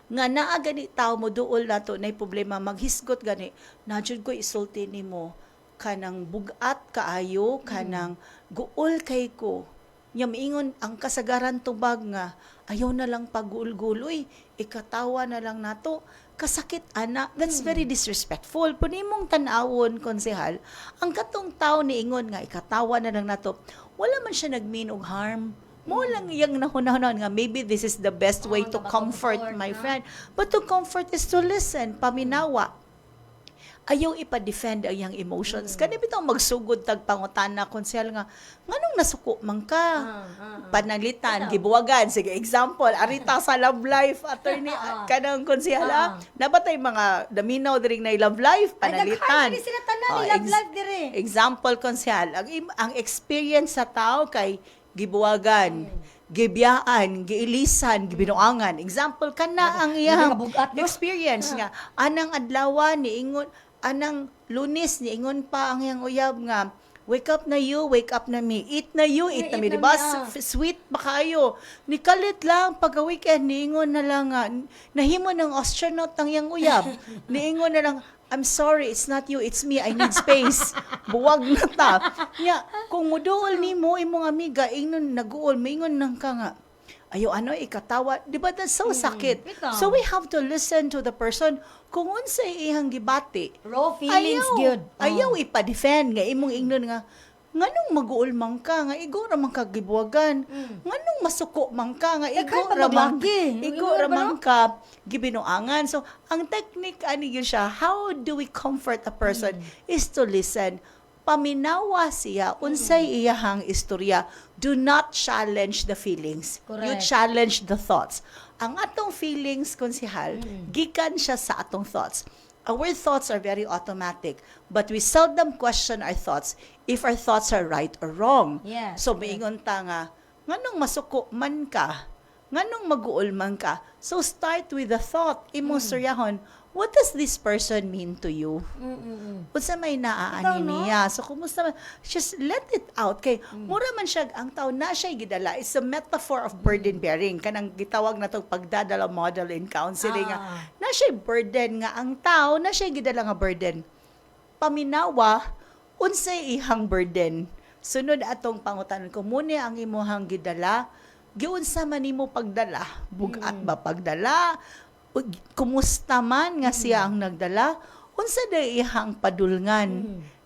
nga naa gani tao mo duol nato nay problema maghisgot gani na jud ko isulti nimo kanang bugat kaayo kanang guol kay ko nya miingon ang kasagaran tubag nga ayaw na lang pagulguloy ikatawa na lang nato kasakit ana, that's very disrespectful. Punimong tanawon konsehal, ang katong tao niingon nga ikatawa na lang nato, wala man siya nagmean og harm. Mo lang iyang nahunahon nga maybe this is the best way to comfort my friend. But to comfort is to listen, paminawa. Ayaw ipa-defend ang iyang emotions. Kani bitaw magsugod tag pangutana konsehal nga nganong nasuko man ka? Panalitan, gibuwagan. Sige, example, arita sa love life, attorney, kanang konsehal, nabatay mga daminaw diring na love life, panalitan. Ay, sila tanan ni love life dire. Example, konsehal, ang experience sa tao kay gibuwagan, gibiyaan, giilisan, gibinuangan. Example, kana ang iyang experience nga. Anang adlaw niingon, anang Lunes niingon pa ang iyang uyab nga, wake up na you, wake up na me. Eat na you, eat na me. Diba? Sweet ba kayo? Nikalit lang, pagka-weekend, niingon na lang nga, nahimo ng astronaut ang iyang uyab. Niingon na lang, I'm sorry, it's not you, it's me, I need space. Buwag na ta. Kung muduol ni mo, imong amiga, ingnon naguol, maingon nang ka nga, ayo ano ikatawa, di ba that's so sakit. So we have to listen to the person kung unsay iyang gibati. Raw feelings gyud. Ayaw ipa-defend nga imong ingnon nga nganong maguol man ka nga igo ra man ka gibuwagan. Nganong masuko man ka nga igo ra man ka gibinuangan. So ang technique ani gyud siya, how do we comfort a person is to listen. Paminawa siya, unsay iyahang istorya. Do not challenge the feelings. Correct. You challenge the thoughts. Ang atong feelings, konsehal, gikan siya sa atong thoughts. Our thoughts are very automatic, but we seldom question our thoughts if our thoughts are right or wrong. Yes, So, maingon ta nga, nganong masuko man ka, nganong mag-uol man ka. So start with the thought, imong suryahon, what does this person mean to you? Unsa may naaani Ikaw, no? niya? So kumusta man? Just let it out kay mura man siya ang tao na siya gidala. It's a metaphor of burden bearing, kanang gitawag na tong pagdadala model in counseling nga. Na siya burden nga ang tao na siya gidala nga burden. Paminawa unsay ihang burden. Sunod atong pangutanon ko muna ang imuhang gidala. Giunsa man nimo pagdala? Bugat ba pagdala? Kumusta man nga siya ang nagdala? Unsa day ihang padulngan?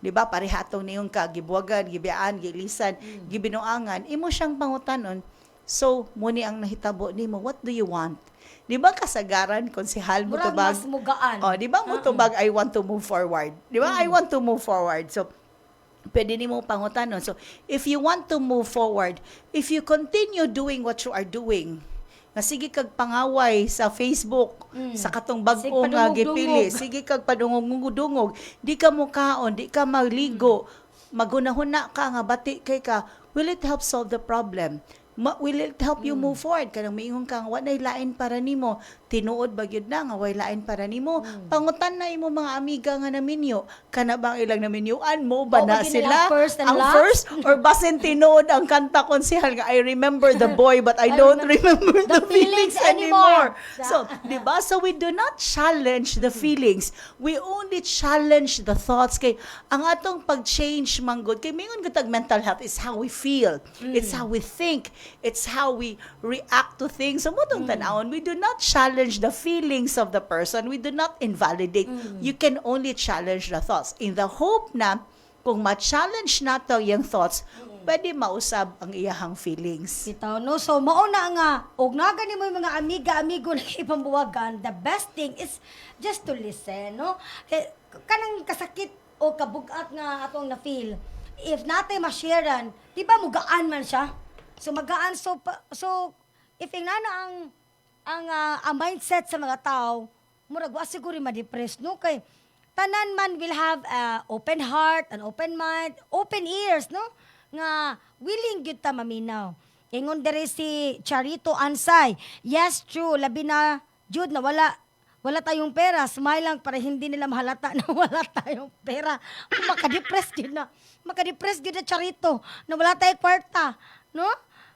Di ba? Parehatong niyong kagibuwagan, gibiyaan, gilisan, gibinuangan. Imo siyang pangutanon. So, muni ang nahitabo nimo, what do you want? Di ba kasagaran, konsehal mo Murag tubag? mas mugaan. Oh, di ba mo tubag, I want to move forward. Di ba? I want to move forward. So, pwede nimo pangutanon. So, if you want to move forward, if you continue doing what you are doing, nga sige kag pangaway sa Facebook, sa katong bag-o Sige nga padungog-dungog. gipili, sige kag padungog-dungog, di ka mukaon, di ka magligo, magunahuna ka nga bati kay ka, will it help solve the problem? Will it help you move forward? Kanang miingon ka, wa nay lain para nimo, tinuod ba gyud na nga way lain para nimo? Pangutan na imo mga amiga nga naminyo, kana bang ilang naminyuan mo ba O, na bagay sila? nila first and ang last? first or basin tinuod ang kanta konsehal nga I remember the boy but I don't remember the feelings anymore. So, di ba? So we do not challenge the feelings. We only challenge the thoughts kay ang atong pag-change manggod kay mingon gud mental health is how we feel. It's how we think. It's how we react to things. So mo tong tanawon, we do not challenge the feelings of the person. We do not invalidate. You can only challenge the thoughts in the hope na kung ma-challenge nato yung thoughts, pwede mausab ang iyahang feelings. Bitaw, no? So, mauna nga, og nagani mo yung mga amiga-amigo na ipambuwagan, the best thing is just to listen, no? Kay, kanang kasakit o kabugat nga atong na-feel, if natin ma-sharean, di ba mugaan man siya? So, magaan. So, if inana ang mindset sa mga tao, murag wa siguro ma-depress, no? Kay, tanan man will have open heart, an open mind, open ears, no? Nga willing gyud ta maminaw. Ingon dere si Charito Ansay. Yes, true, labi na jud na wala tayong pera. Smile lang para hindi nila mahalata na wala tayong pera. Makadepress gyud na. Makadepress gyud na Charito na wala tayong kwarta, no?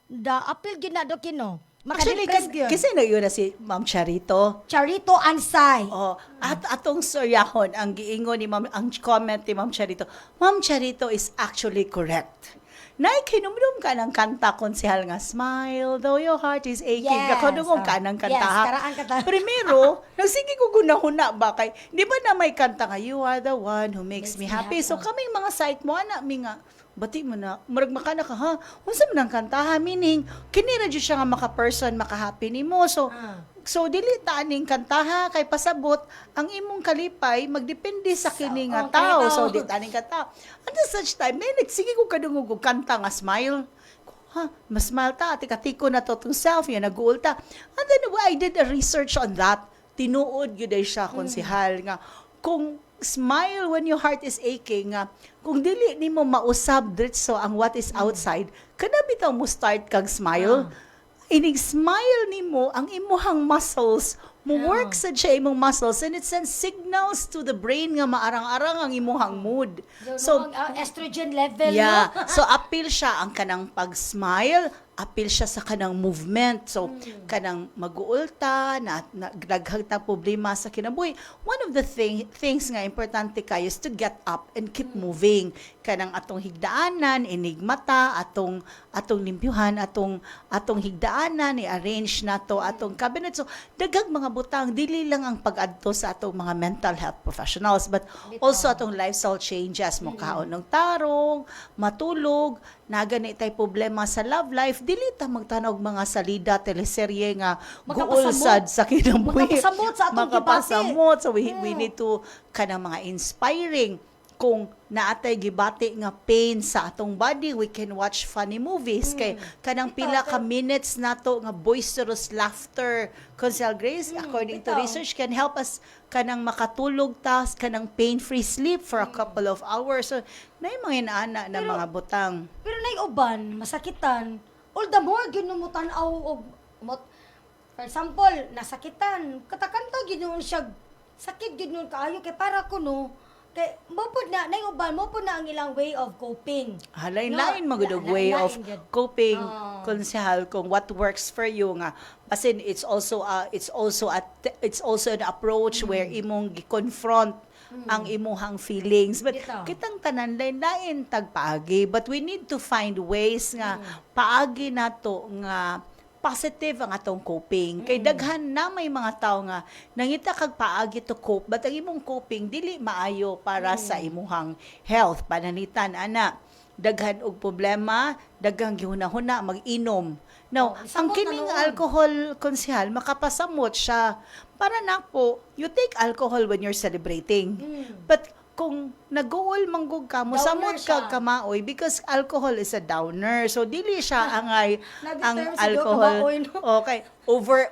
Da apil gyud na do kino. Actually, Makadepress gyud. kasi na si Ma'am Charito. Charito Ansay. Oh, at atong suryahon ang giingon ni Ma'am, ang comment ni Ma'am Charito. Ma'am Charito is actually correct. Naikinumdum ka ng kanta konsehal nga, smile though your heart is aching. Yes, Kakadungong ka ng kanta. yes, ha? karaan kanta. Primero, nagsige ko gunahuna ba kay, di ba na may kanta nga, you are the one who makes me happy. So kaming mga site mo, ana, mi nga, bati mo na, murag makana ka, ha? Unsa man ang kanta, ha? Meaning, kinira dyo siya nga maka-person, maka-happy ni mo. So dili taning kantaha kay pasabot ang imong kalipay magdepende sa kini nga tao. So di taning kanta. At such time, may nagsige ko kadungog og kanta nga smile. Ha, mas smile ta, ati-katiko na to tong self, yan nag-uul ta. And then I did a research on that. Tinuod gyud ay siya konsehal nga kung smile when your heart is aching nga kung dili nimo mausab diretso ang what is outside, kada bitaw mo start kag smile. Inig smile nimo ang imuhang muscles mo work sa siya imong muscles and it sends signals to the brain nga maarang-arang ang imuhang mood. So, estrogen level, Yeah. no? So appeal siya ang kanang pag-smile, appeal siya sa kanang movement. So kanang mag-uulta na daghang ta problema sa kinabuhi. One of the things nga importante kayo is to get up and keep moving. Kanang atong higdaanan, enigmata, atong limpyuhan, atong higdaanan, i-arrange nato atong cabinet. So daghang mga butang dili lang ang pag-adto sa atong mga mental health professionals but also atong lifestyle changes mo kaon ng tarong, matulog, nagani tay problema sa love life, dili ta magtanog mga salida teleserye nga guulsad sa kinabuhi. Makapasamot sa atong gibati. Makapasamot. So we need to kanang mga inspiring kung naatay gibati nga pain sa atong body, we can watch funny movies kay kanang pila ka minutes nato nga boisterous laughter Consel Grace according to research can help us kanang makatulog ta kanang pain-free sleep for a couple of hours. So nay mga inaana na mga butang. Pero nay uban, masakitan. All the more gyud mo tan-aw og for example, nasakitan, katakanta gid noon siya, sakit gid noon kaayo kay para ko no, kay mo pud na uban mo pud na ang ilang way of coping. Lain-lain No, magud og way lain-lain of gyud. coping, Oh. konsehal, kung what works for you nga. Basin it's also an approach where imong gi-confront ang imuhang feelings. But Bitaw. kitang tanan lain-lain tagpaagi, but we need to find ways nga paagi nato nga positive ang atong coping. Kay daghan na may mga tao nga nangita kag paagi to cope, but ang imong coping dili maayo para sa imuhang health. Pananitan ana, daghan og problema, daghang gihuna-huna mag-inom. Now, ang samot na kining noon. alcohol, konsehal, makapasamot siya. Para na po, you take alcohol when you're celebrating. But kung nag-uol manggug ka, mo samot Downer ka siya. kamaoy because alcohol is a downer. So dili siya angay ang Nag-term siguro alcohol. kamaoy, no? Okay,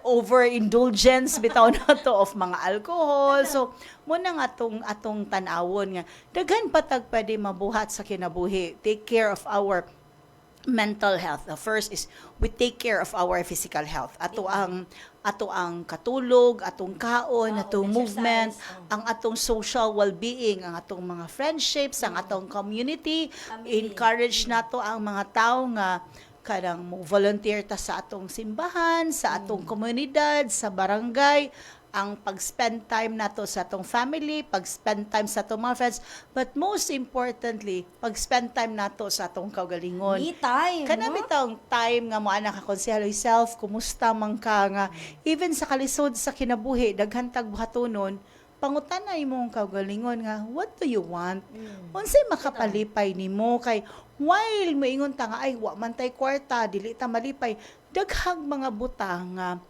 overindulgence bitaw na to of mga alcohol. So mo na nga atong tan-awon nga daghan patag pwede mabuhat sa kinabuhi. Take care of our mental health. The first is we take care of our physical health. Ato ang katulog, atong kaon, atong exercise. movement, ang atong social well-being, ang atong mga friendships, ang atong community. Encourage nato ang mga tao nga kanang mo volunteer ta sa atong simbahan, sa atong komunidad, sa barangay, ang pag-spend time nato sa atong family, pag-spend time sa atong mga friends, but most importantly, pag-spend time nato sa atong kaugalingon. Me time, Kana no? bitawng time nga mo ana ka konsehalo yourself, kumusta man ka nga even sa kalisod sa kinabuhi daghan tag buhatonon, pangutanay imong kaugalingon nga what do you want? Unsay makapalipay nimo kay while moingon ta nga ay wa man tay kwarta, dili ta malipay, daghang mga butang nga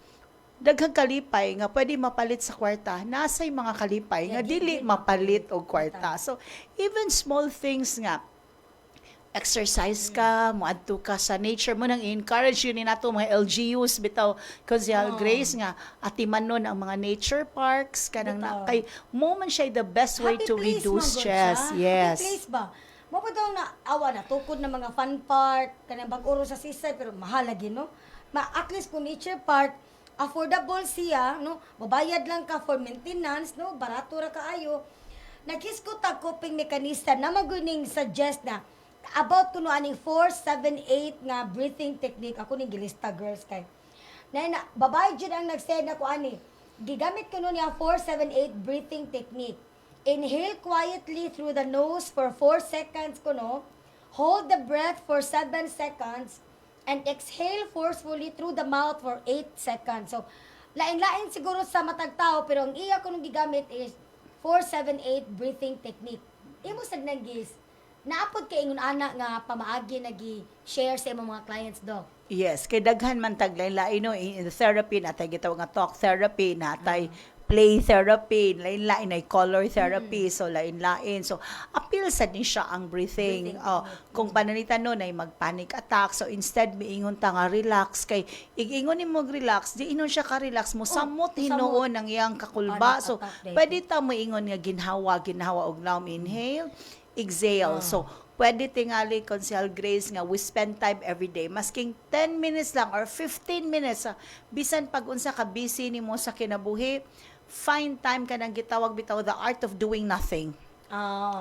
daghang kalipay nga pwede mapalit sa kwarta, nasay mga kalipay nga dili mapalit og kwarta. So even small things nga exercise ka, moadto ka sa nature mo nang encourage yun ni nato mga LGUs bitaw Consihal Grace nga atimanon ang mga nature parks kanang na, kay mo man siya the best way Happy to place reduce man gud stress. siya. Yes. Happy place ba? Mo pa daw na awa na tukod na mga fun park kanang bag-oro sa sisay pero mahal lagi no. At least kung nature park affordable siya, no? Babayad lang ka for maintenance, no? Barato ra kaayo. Naghisko tag coping mechanism na maguning suggest na about kuno aning 4-7-8 nga breathing technique. Ako ning gilista girls kay. Na babae jud ang nag-send ako ani. Gigamit kuno niya 4-7-8 breathing technique. Inhale quietly through the nose for 4 seconds kuno. Hold the breath for 7 seconds. And exhale forcefully through the mouth for 8 seconds. So, lain-lain siguro sa matag tao, pero ang iya ko nung gigamit is 4-7-8 breathing technique. Imo sad nagis, naapod kay ingon ana nga pamaagi nagi-share sa imong mga clients do. Yes, kay daghan man tag lain-lain no in therapy natay gitawag nga talk therapy, natay play therapy, lain-lain ay color therapy, so lain-lain. So appeal sad ni siya ang breathing. Kung pananitan no ay mag-panic attack, so instead miingon ta nga relax kay igingon nimo relax, di inon siya ka relax mo samot hinuon ang iyang kakulba. Panic So attack, pwede ta moingon nga ginhawa og now inhale, exhale. So pwede tingali Consihal Grace nga we spend time every day masking 10 minutes lang or 15 minutes bisan pag unsa ka busy nimo sa kinabuhi, find time ka nang gitawag bitaw the art of doing nothing.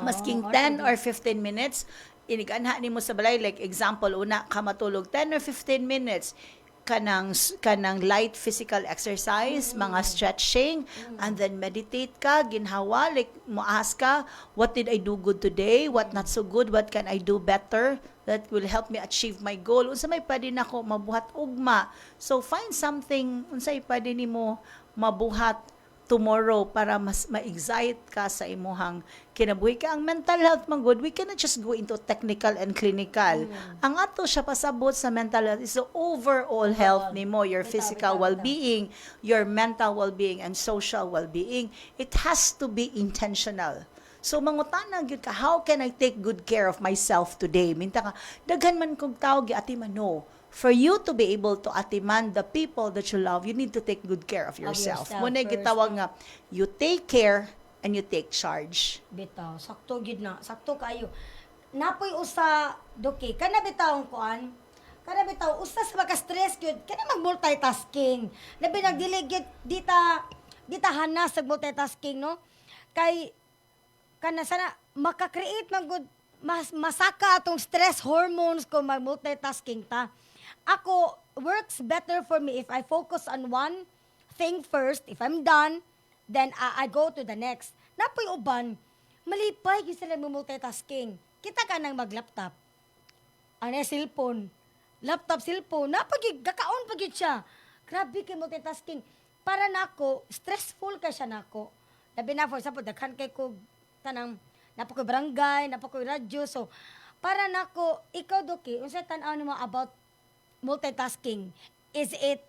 Masking 10 or 15 minutes iniganha nimo sa balay, like example una ka matulog 10 or 15 minutes kanang light physical exercise, mga stretching, and then meditate ka, ginhawa, like moas ka, what did I do good today, what not so good, what can I do better that will help me achieve my goal, unsa may pwede nako mabuhat ugma. So find something unsay pwede nimo mabuhat tomorrow para mas ma-excite ka sa imuhang kinabuhi. Ka ang mental health man good, we cannot just go into technical and clinical. Ang ato siya pasabot sa mental health is the overall health nimo, your physical well-being, your mental well-being, and social well-being. It has to be intentional. So mangutana gyud ka, how can I take good care of myself today? Minta ka, daghan man kog tawo giatiman, no. For you to be able to atiman the people that you love, you need to take good care of yourself. Muna gitawag nga, you take care and you take charge. Bitaw, sakto gid na, sakto kayo. Napoy usa doki, kana bitaw ang kuan. Kana bitaw bitaw usa sa maka-stress gyud kana mag-multitasking. Labi nagdili gyud dita hana sa multitasking no. Kay kana sana maka-create man gud masaka atong stress hormones kung mag-multitasking ta. Ako, works better for me if I focus on one thing first. If I'm done, then I go to the next. Napoy uban, malipay yung sila multitasking. Kita ka nang mag-laptop. Ano cellphone. Laptop, cellphone. Gakaon pag siya. Grabe kay multitasking. Para nako, stressful ka siya nako. Labi na, for example, daghan kay ko, tanang, napo ko barangay, napo ko radyo. So, para nako, ikaw, Doki, unsa tanaw mo about multitasking? Is it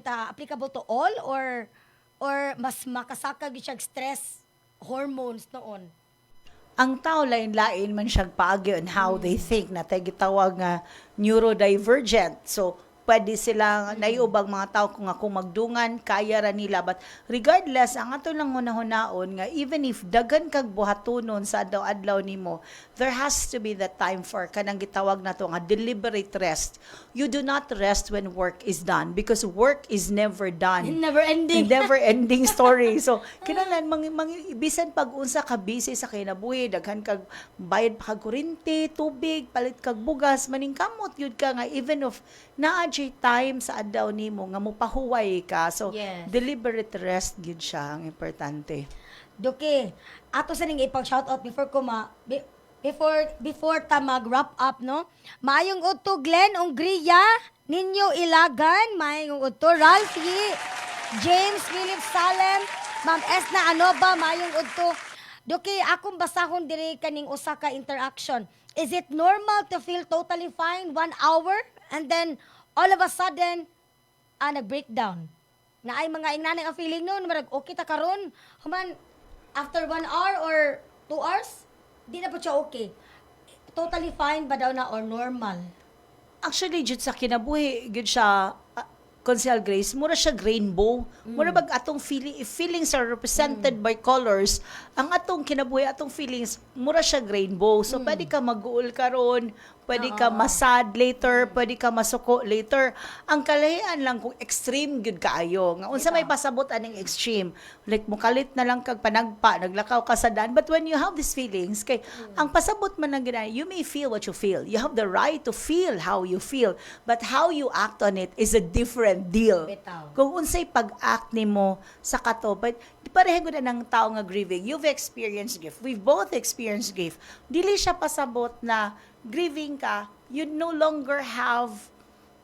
applicable to all or mas makasaka gyud siya stress hormones noon? Ang tao lain-lain man siyang paagi on how they think na tayo gitawag nga neurodivergent. So, pwede silang naiubang mga tao kung ako magdungan, kaya ra nila. But regardless, ang ato lang hunahon nga, even if dagan kag buhatonon sa adlaw-adlaw nimo, there has to be that time for kanang gitawag nato nga deliberate rest. You do not rest when work is done because work is never done. Never ending. Never ending story. So, kinahanglan bisan pag unsa ka busy sa kinabuhi, daghan kag bayad pa kag kuryente, tubig, palit kag bugas, maningkamot yun ka nga even of naa time sa adlaw nimo nga mopahuway ka. So, Yes. deliberate rest gid siya ang importante. Doki, ato sa ning ipag-shoutout before ta mag-wrap up, no? Maayong udto Glenn Ongria, ninyo Ilagan, maayong udto Ralphie, James Philip Salem, Ma'am Esna Anoba, maayong udto. Doki, akong basahon diri kaning usa ka interaction. Is it normal to feel totally fine 1 hour and then all of a sudden, nag-breakdown? Na ay mga ingnanay ang feeling nun, marag okay ta karon, human after 1 hour or 2 hours, di na po siya okay. Totally fine ba daw na or normal? Actually, jud sa kinabuhi, gud siya, Consel Grace, mura siya rainbow. Mura bag atong if feelings are represented by colors, ang atong kinabuhi, atong feelings, mura siya rainbow. So, pwede ka mag-uul karon, pwede ka masad later, pwede ka masuko later. Ang kalahian lang kung extreme good kaayo. Nga unsa may pasabot aning extreme. Like mukalit na lang kag panagpa, naglakaw ka sa daan. But when you have these feelings, kay ang pasabot man ng ginay, you may feel what you feel. You have the right to feel how you feel. But how you act on it is a different deal. Bitaw. Kung unsay pag-act nimo sa kato, but pareho ko na ng tao nga grieving. You've experienced grief. We've both experienced grief. Dili siya pasabot na grieving ka, you no longer have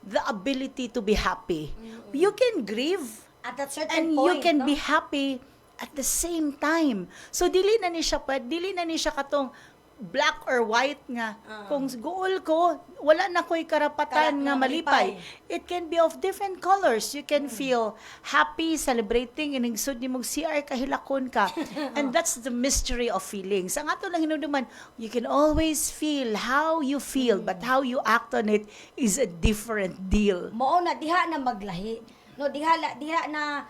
the ability to be happy. You can grieve At that certain and point, you can no? be happy at the same time. So dili na ni siya katong black or white nga. Kung goal ko, wala na ko'y karapatan nga malipay. It can be of different colors. You can feel happy, celebrating, inigsod ni mong CR kahilakon ka. And that's the mystery of feelings. Ang ato lang hinuduman, you can always feel how you feel, but how you act on it is a different deal. Mao na diha na maglahi. No, diha na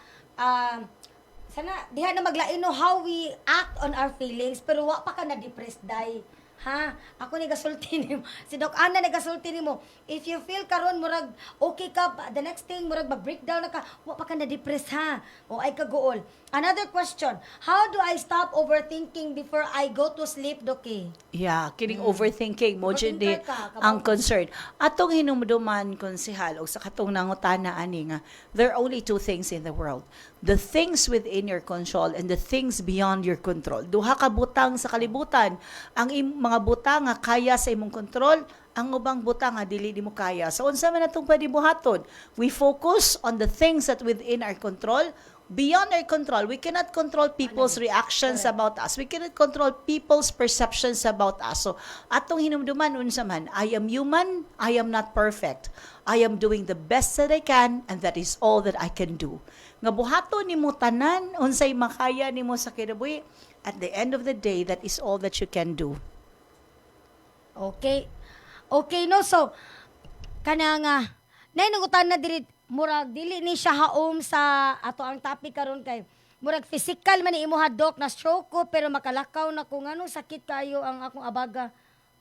diha na maglain no how we act on our feelings pero wa pa ka na depressed dai. Ha? Ako ni gasulti nimo. Si Doc Ana ni gasulti nimo. If you feel karon murag okay ka, the next thing murag mag-breakdown na ka, wa pa ka na depressed ha. O ay kagool. Another question, how do I stop overthinking before I go to sleep, Doki? Yeah, kining overthinking mo jud di Overthinker ka, ang kabang- concern. Atong hinumduman konsehal o sa katong nangutana ani nga there are only two things in the world. The things within your control and the things beyond your control. Duha ka butang sa kalibutan. Ang mga butang nga kaya sa imong kontrol, ang ubang butang nga dili mo kaya. So unsa man natong pwede buhaton? We focus on the things that within our control. Beyond our control, we cannot control people's reactions about us. We cannot control people's perceptions about us. So, atong hinumduman unsa man, I am human, I am not perfect. I am doing the best that I can, and that is all that I can do. Nga buhato nimo tanan, unsay makaya nimo sa kinabuhi, at the end of the day, that is all that you can do. Okay. Okay no, so kana nga nay nangutan na diri murag dili ni siya haom sa ato ang topic karon kay murag physical man ni imo hadok na stroke ko pero makalakaw na kung anong sakit kayo ang akong abaga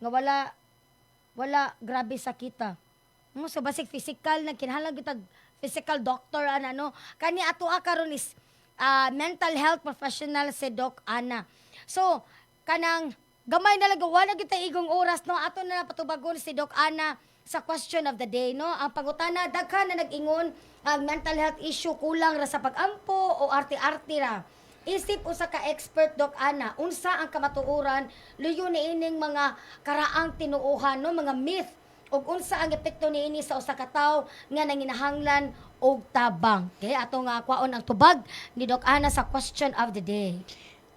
nga wala grabe sakita. So basic physical na kinahanglan gyud tag physical doctor ano. Kani ato karon is mental health professional si Doc Ana. So kanang gamay na lang wala gyud tay igong oras no ato na patubagon si Doc Ana sa question of the day no. Ang pangutana daghan na nag-ingon ang mental health issue kulang ra sa pag-ampo o arte-arte ra. Isip usa ka expert Doc Ana, unsa ang kamatuoran luyo niining mga karaang tinuohan no, mga myth ug unsa ang epekto niini sa usa ka tawo nga nanginahanglan og tabang. Okay, ato nga kwaon ang tubag ni Doc Ana sa question of the day.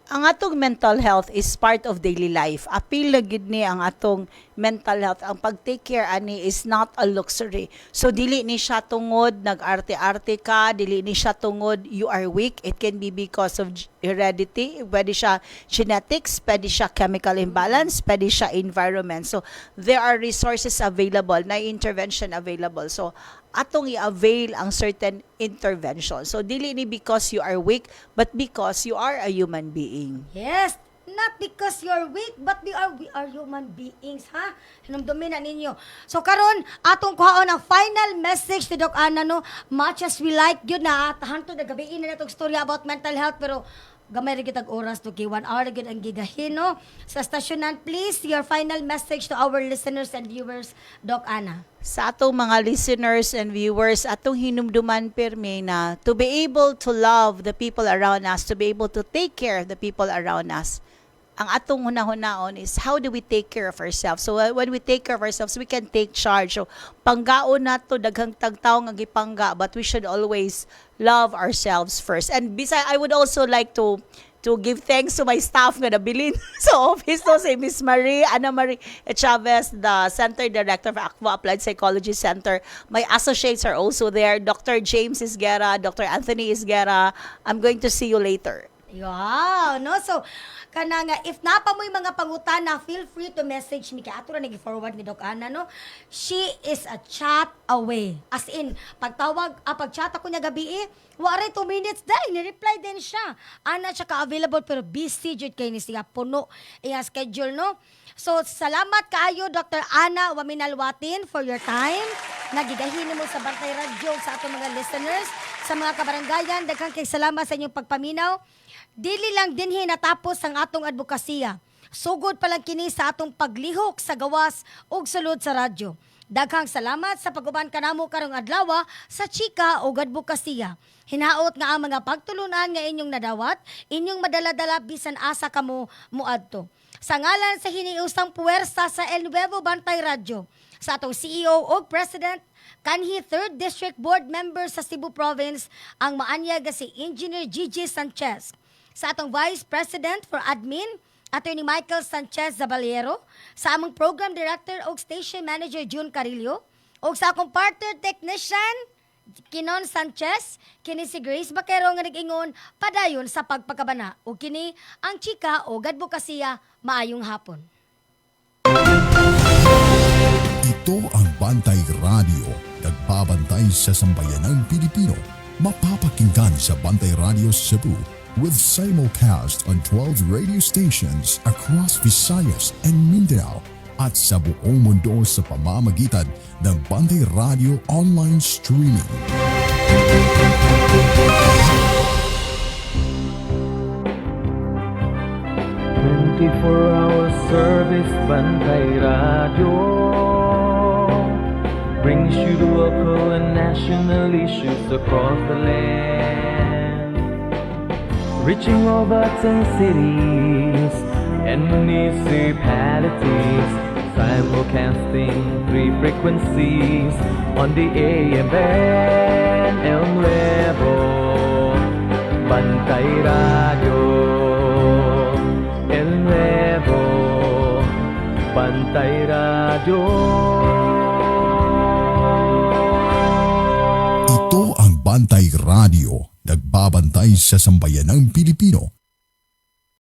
Ang atong mental health is part of daily life. Apil na gid ni ang atong mental health. Ang pag-take care ani is not a luxury. So dili ni siya tungod nag-arte-arte ka, dili ni siya tungod you are weak. It can be because of heredity, pwede siya genetics, pwede siya chemical imbalance, pwede siya environment. So there are resources available, na intervention available. So atong i-avail ang certain intervention. So dili ni because you are weak, but because you are a human being. Yes, not because you're weak, but we are human beings, ha? Hinumdumin na ninyo. So karon atong kuhaon ang final message ni Doc Ana no, much as we like yun na hantod na gabiin na natong storya about mental health, pero gamay rin kitag oras to kay 1 hour rin ang gigahin no. Sa stasyonan, please, your final message to our listeners and viewers, Doc Ana. Sa atong mga listeners and viewers, atong hinumduman pirmi na to be able to love the people around us, to be able to take care of the people around us. Ang atong hunahon is how do we take care of ourselves? So when we take care of ourselves, we can take charge. So panggaon nato daghang tagtaw nga gipangga, but we should always love ourselves first. And besides, I would also like to give thanks to my staff nga nabilin sa office to, si Miss Ana Marie Chavez, the Center Director of Aqua Applied Psychology Center. My associates are also there, Dr. James Isguera, Dr. Anthony Isguera. I'm going to see you later. Wow, no? So, kana nga, if napa mo'y mga pangutana, feel free to message me. Kaya ato na nag-forward ni Doc Ana, no? She is a chat away. As in, pag-chat ako niya gabi, waray 2 minutes dahil, ni-reply din siya. Ana siya ka-available, pero busy jud kay ni siya, puno iya schedule, no? So, salamat kaayo, Dr. Ana Waminalwatin, for your time. Nagigahin mo sa Bantay Radio sa atong mga listeners, sa mga kabarangayan. Daghang kay salamat sa inyong pagpaminaw. Dili lang dinhi natapos ang atong advokasya. Sugod pa lang kini sa atong paglihok sa gawas ug sulod sa radyo. Daghang salamat sa pag-uban kanamo karong adlaw sa chika ug advokasya. Hinaot nga ang mga pagtulunan nga inyong nadawat, inyong madala-dala bisan asa kamo muadto. Sa ngalan sa hiniusang puwersa sa El Nuevo Bantay Radio, sa atong CEO ug President, kanhi 3rd District Board Member sa Cebu Province, ang maanyag si Engineer Gigi Sanchez. Sa atong Vice President for Admin, Attorney Michael Sanchez Zaballero, sa among Program Director ug Station Manager June Carillo, ug sa akong partner technician, Kinon Sanchez, kini si Grace Bakero nga nag-ingon padayon sa pagpakabana, ug kini ang chika o advokasya. Maayong hapon. Ito ang Bantay Radio, nagbabantay sa sambayanang Pilipino. Mapapakinggan sa Bantay Radio Cebu with simulcast on 12 radio stations across Visayas and Mindanao at sa buong mundo sa pamamagitan ng Bantay Radio online streaming. Hour service Bantay Radio brings you the local and national issues across the land, reaching all buts and cities and municipalities, simulcasting 3 frequencies on the AM band. El Nuevo Bantay Radio, El Nuevo Bantay Radio. Ito ang Bantay Radio, nagbabantay sa sambayanang Pilipino.